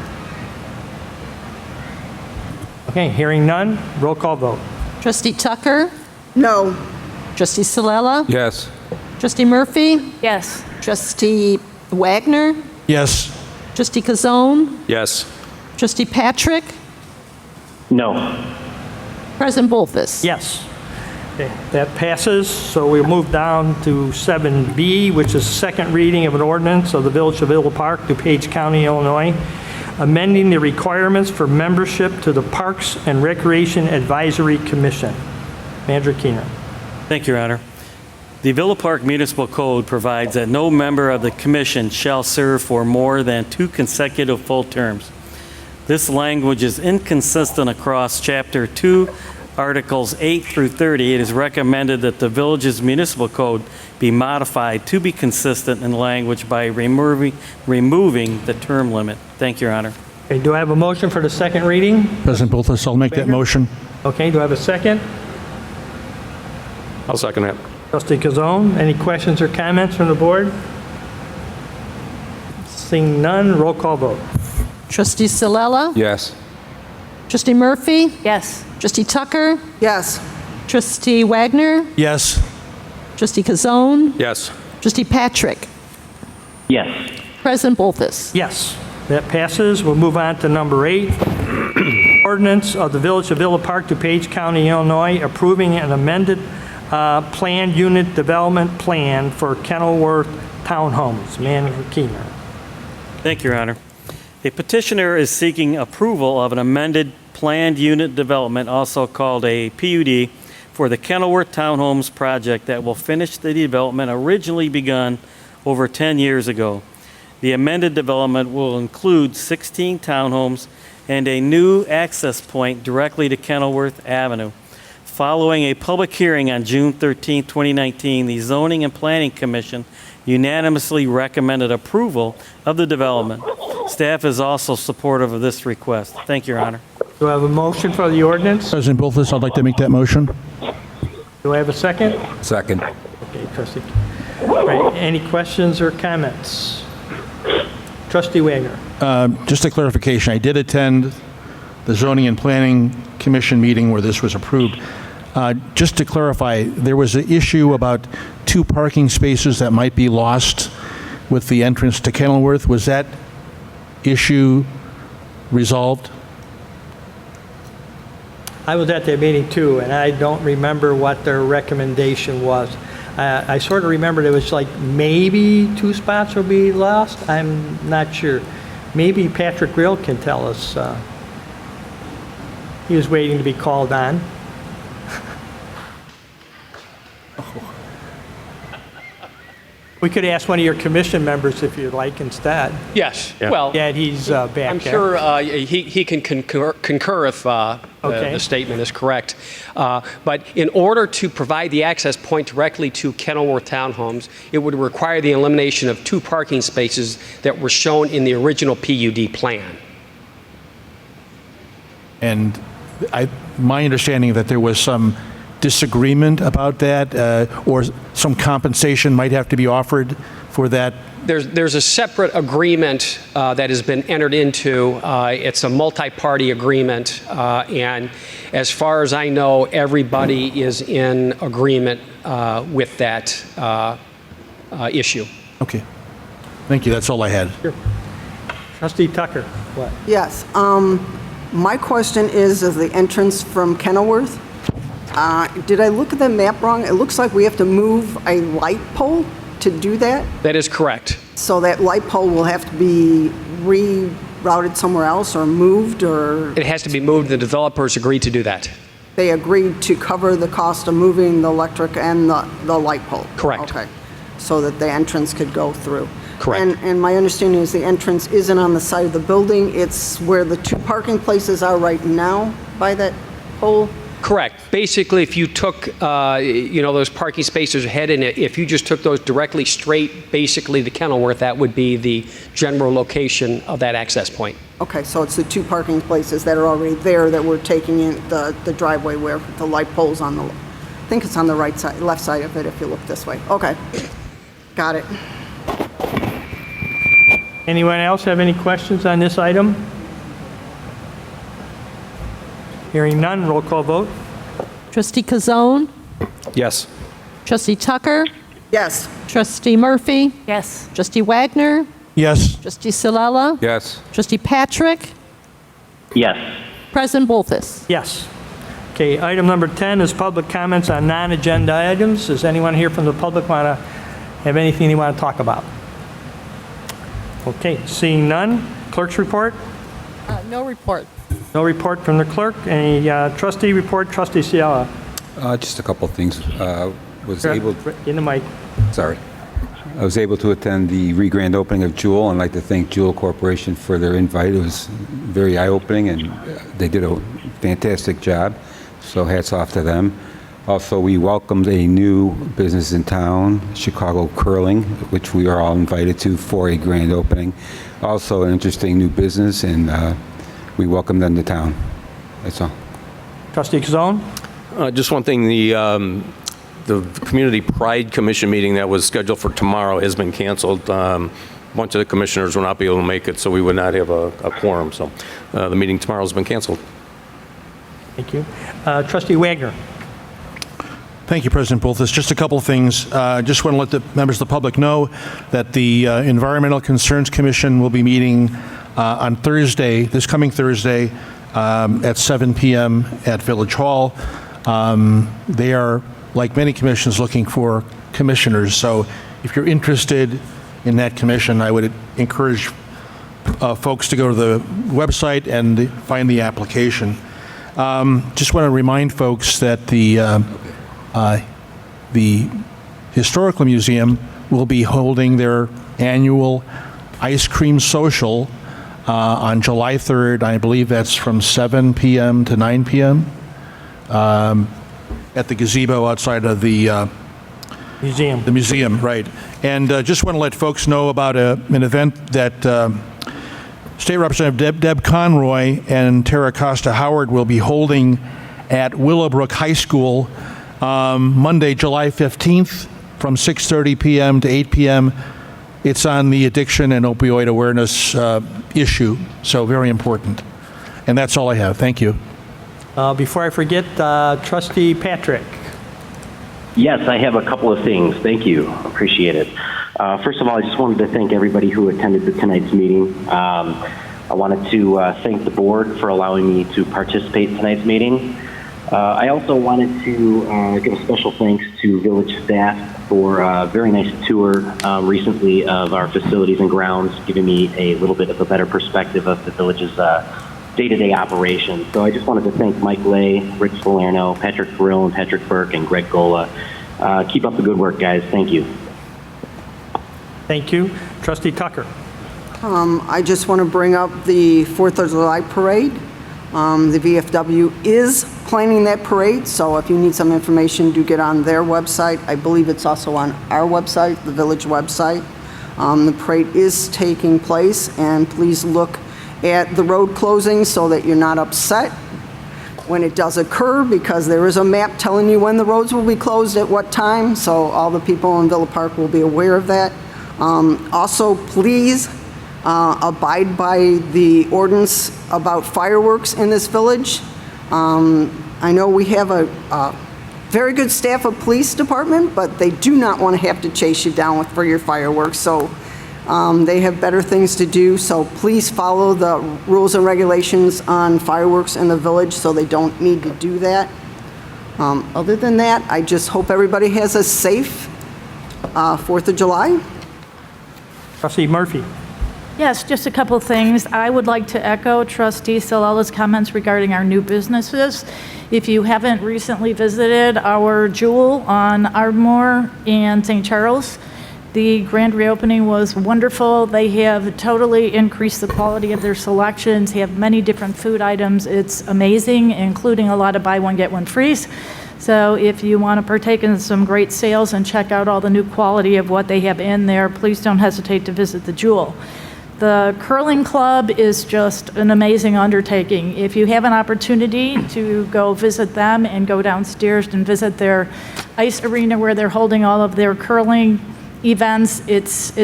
Okay, hearing none, roll call vote. Trustee Tucker? No. Trustee Salella? Yes. Trustee Murphy? Yes. Trustee Wagner? Yes. Trustee Kazone? Yes. Trustee Patrick? No. President Bolfus? Yes. Okay, that passes, so we'll move down to 7B, which is second reading of an ordinance of the Village of Villa Park, DuPage County, Illinois, amending the requirements for membership to the Parks and Recreation Advisory Commission. Manager Keener. Thank you, Your Honor. The Villa Park Municipal Code provides that no member of the commission shall serve for more than 2 consecutive full terms. This language is inconsistent across Chapter 2 Articles 8 through 30, it is recommended that the village's municipal code be modified to be consistent in language by removing the term limit. Thank you, Your Honor. Okay, do I have a motion for the second reading? President Bolthus, I'll make that motion. Okay, do I have a second? I'll second that. Trustee Kazone, any questions or comments from the board? Seeing none, roll call vote. Trustee Silella? Yes. Trustee Murphy? Yes. Trustee Tucker? Yes. Trustee Wagner? Yes. Trustee Kazone? Yes. Trustee Patrick? Yes. President Bolthus? Yes, that passes. We'll move on to number 8. Ordinance of the Village of Villa Park, DuPage County, Illinois, approving an amended planned unit development plan for Kenilworth Townhomes. Manager Keener. Thank you, Your Honor. A petitioner is seeking approval of an amended planned unit development, also called a PUD, for the Kenilworth Townhomes project that will finish the development originally begun over 10 years ago. The amended development will include 16 townhomes and a new access point directly to Kenilworth Avenue. Following a public hearing on June 13, 2019, the Zoning and Planning Commission unanimously recommended approval of the development. Staff is also supportive of this request. Thank you, Your Honor. Do I have a motion for the ordinance? President Bolthus, I'd like to make that motion. Do I have a second? Second. Okay, trustee. All right, any questions or comments? Trustee Wagner. Just a clarification, I did attend the Zoning and Planning Commission meeting where this was approved. Just to clarify, there was an issue about 2 parking spaces that might be lost with the entrance to Kenilworth. Was that issue resolved? I was at that meeting too, and I don't remember what their recommendation was. I sort of remembered it was like maybe 2 spots will be lost. I'm not sure. Maybe Patrick Grill can tell us. He was waiting to be called on. We could ask one of your commission members if you'd like instead. Yes. Yeah. Well, Yeah, he's back there. I'm sure he can concur if the statement is correct. But in order to provide the access point directly to Kenilworth Townhomes, it would require the elimination of 2 parking spaces that were shown in the original PUD plan. And my understanding that there was some disagreement about that, or some compensation might have to be offered for that? There's a separate agreement that has been entered into. It's a multi-party agreement, and as far as I know, everybody is in agreement with that issue. Okay. Thank you. That's all I had. Sure. Trustee Tucker, what? Yes. My question is the entrance from Kenilworth. Did I look at the map wrong? It looks like we have to move a light pole to do that. That is correct. So that light pole will have to be rerouted somewhere else or moved, or It has to be moved. The developers agreed to do that. they agreed to cover the cost of moving the electric and the light pole? Correct. Okay. So that the entrance could go through. Correct. And my understanding is the entrance isn't on the side of the building. It's where the 2 parking places are right now by that pole? Correct. Basically, if you took, those parking spaces ahead, and if you just took those directly straight, basically to Kenilworth, that would be the general location of that access point. Okay, so it's the 2 parking places that are already there that we're taking in the driveway where the light pole's on the, I think it's on the right side, left side of it if you look this way. Okay, got it. Anyone else have any questions on this item? Hearing none, roll call vote. Trustee Kazone? Yes. Trustee Tucker? Yes. Trustee Murphy? Yes. Trustee Wagner? Yes. Trustee Silella? Yes. Trustee Patrick? Yes. President Bolthus? Yes. Okay, item number 10 is public comments on non-agenda items. Does anyone here from the public want to have anything they want to talk about? Okay, seeing none. Clerk's report? No report. No report from the clerk. Any trustee report? Trustee Ciala? Just a couple of things. Was able. In the mic. Sorry. I was able to attend the re-grand opening of Jewel, and I'd like to thank Jewel Corporation for their invite. It was very eye-opening, and they did a fantastic job. So hats off to them. Also, we welcomed a new business in town, Chicago Curling, which we are all invited to for a grand opening. Also an interesting new business, and we welcome them to town. That's all. Trustee Kazone? Just one thing, the Community Pride Commission meeting that was scheduled for tomorrow has been canceled. A bunch of the commissioners will not be able to make it, so we would not have a quorum. So the meeting tomorrow has been canceled. Thank you. Trustee Wagner? Thank you, President Bolthus. Just a couple of things. Just want to let the members of the public know that the Environmental Concerns Commission will be meeting on Thursday, this coming Thursday, at 7 p.m. at Village Hall. They are, like many commissions, looking for commissioners. So if you're interested in that commission, I would encourage folks to go to the website and find the application. Just want to remind folks that the Historical Museum will be holding their annual ice cream social on July 3rd. I believe that's from 7 p.m. to 9 p.m. At the gazebo outside of the museum. The museum, right. And just want to let folks know about an event that State Representative Deb Conroy and Tara Costa Howard will be holding at Willowbrook High School Monday, July 15th from 6:30 p.m. to 8 p.m. It's on the addiction and opioid awareness issue, so very important. And that's all I have. Thank you. Before I forget, Trustee Patrick. Yes, I have a couple of things. Thank you. Appreciate it. First of all, I just wanted to thank everybody who attended tonight's meeting. I wanted to thank the board for allowing me to participate in tonight's meeting. I also wanted to give a special thanks to village staff for a very nice tour recently of our facilities and grounds, giving me a little bit of a better perspective of the village's day-to-day operations. So I just wanted to thank Mike Lay, Rick Salerno, Patrick Farrell, and Patrick Burke, and Greg Gola. Keep up the good work, guys. Thank you. Thank you. Trustee Tucker. I just want to bring up the 4th of July parade. The VFW is planning that parade, so if you need some information, do get on their website. I believe it's also on our website, the village website. The parade is taking place, and please look at the road closings so that you're not upset when it does occur, because there is a map telling you when the roads will be closed at what time, so all the people in Villa Park will be aware of that. Also, please abide by the ordinance about fireworks in this village. I know we have a very good staff of police department, but they do not want to have to chase you down for your fireworks, so they have better things to do. So please follow the rules and regulations on fireworks in the village so they don't need to do that. Other than that, I just hope everybody has a safe 4th of July. Trustee Murphy. Yes, just a couple things. I would like to echo Trustee Salalla's comments regarding our new businesses. If you haven't recently visited our Jewel on Ardmore and St. Charles, the grand reopening was wonderful. They have totally increased the quality of their selections, have many different food items. It's amazing, including a lot of buy one, get one frees. So if you want to partake in some great sales and check out all the new quality of what they have in there, please don't hesitate to visit the Jewel. The curling club is just an amazing undertaking. If you have an opportunity to go visit them and go downstairs and visit their ice arena where they're holding all of their curling events, it's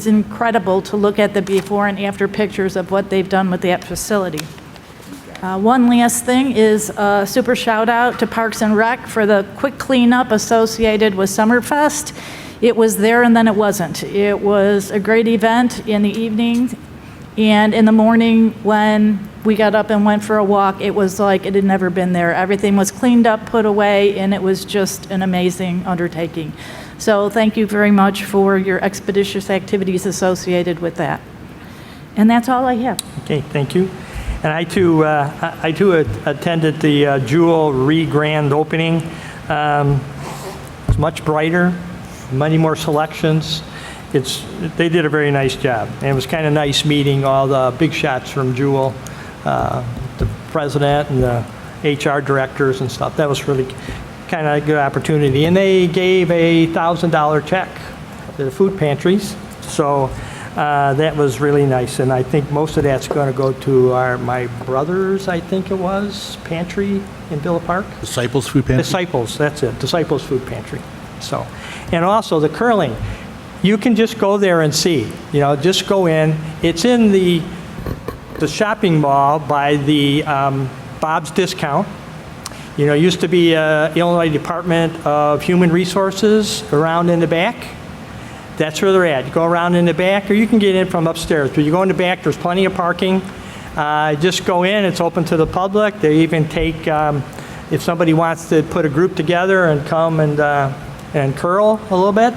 incredible to look at the before and after pictures of what they've done with that facility. One last thing is a super shout out to Parks and Rec for the quick cleanup associated with Summerfest. It was there and then it wasn't. It was a great event in the evening, and in the morning when we got up and went for a walk, it was like it had never been there. Everything was cleaned up, put away, and it was just an amazing undertaking. So thank you very much for your expeditious activities associated with that. And that's all I have. Okay, thank you. And I too attended the Jewel re-grand opening. It's much brighter, many more selections. They did a very nice job. And it was kind of nice meeting all the big shots from Jewel, the president HR directors and stuff. That was really kind of a good opportunity. And they gave a $1,000 check to the food pantries. So that was really nice. And I think most of that's going to go to my brother's, I think it was, pantry in Villa Park. Disciples Food Pantry? Disciples, that's it. Disciples Food Pantry. So, and also the curling. You can just go there and see. You know, just go in. It's in the shopping mall by the Bob's Discount. You know, it used to be Illinois Department of Human Resources around in the back. That's where they're at. You go around in the back, or you can get in from upstairs. But you go in the back, there's plenty of parking. Just go in, it's open to the public. They even take, if somebody wants to put a group together and come and curl a little bit.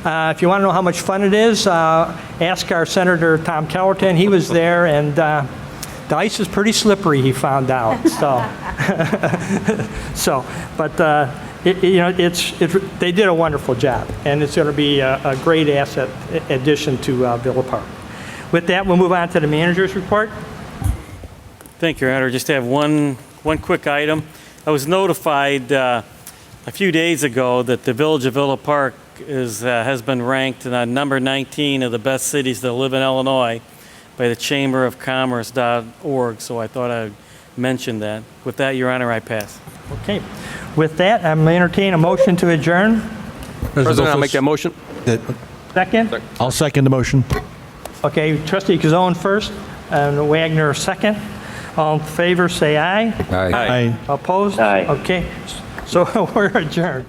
If you want to know how much fun it is, ask our Senator Tom Kellerton. He was there, and the ice is pretty slippery, he found out. So, but they did a wonderful job, and it's going to be a great asset addition to Villa Park. With that, we'll move on to the manager's report. Thank you, Your Honor. Just have one quick item. I was notified a few days ago that the Village of Villa Park has been ranked number 19 of the best cities to live in Illinois by the Chamber of Commerce.org, so I thought I'd mention that. With that, Your Honor, I pass. Okay. With that, I'm going to entertain a motion to adjourn. President, I'll make that motion. Second? I'll second the motion. Okay, Trustee Kazone first, and Wagner second. All in favor, say aye. Aye. Aye. Opposed? Aye. Okay, so we're adjourned.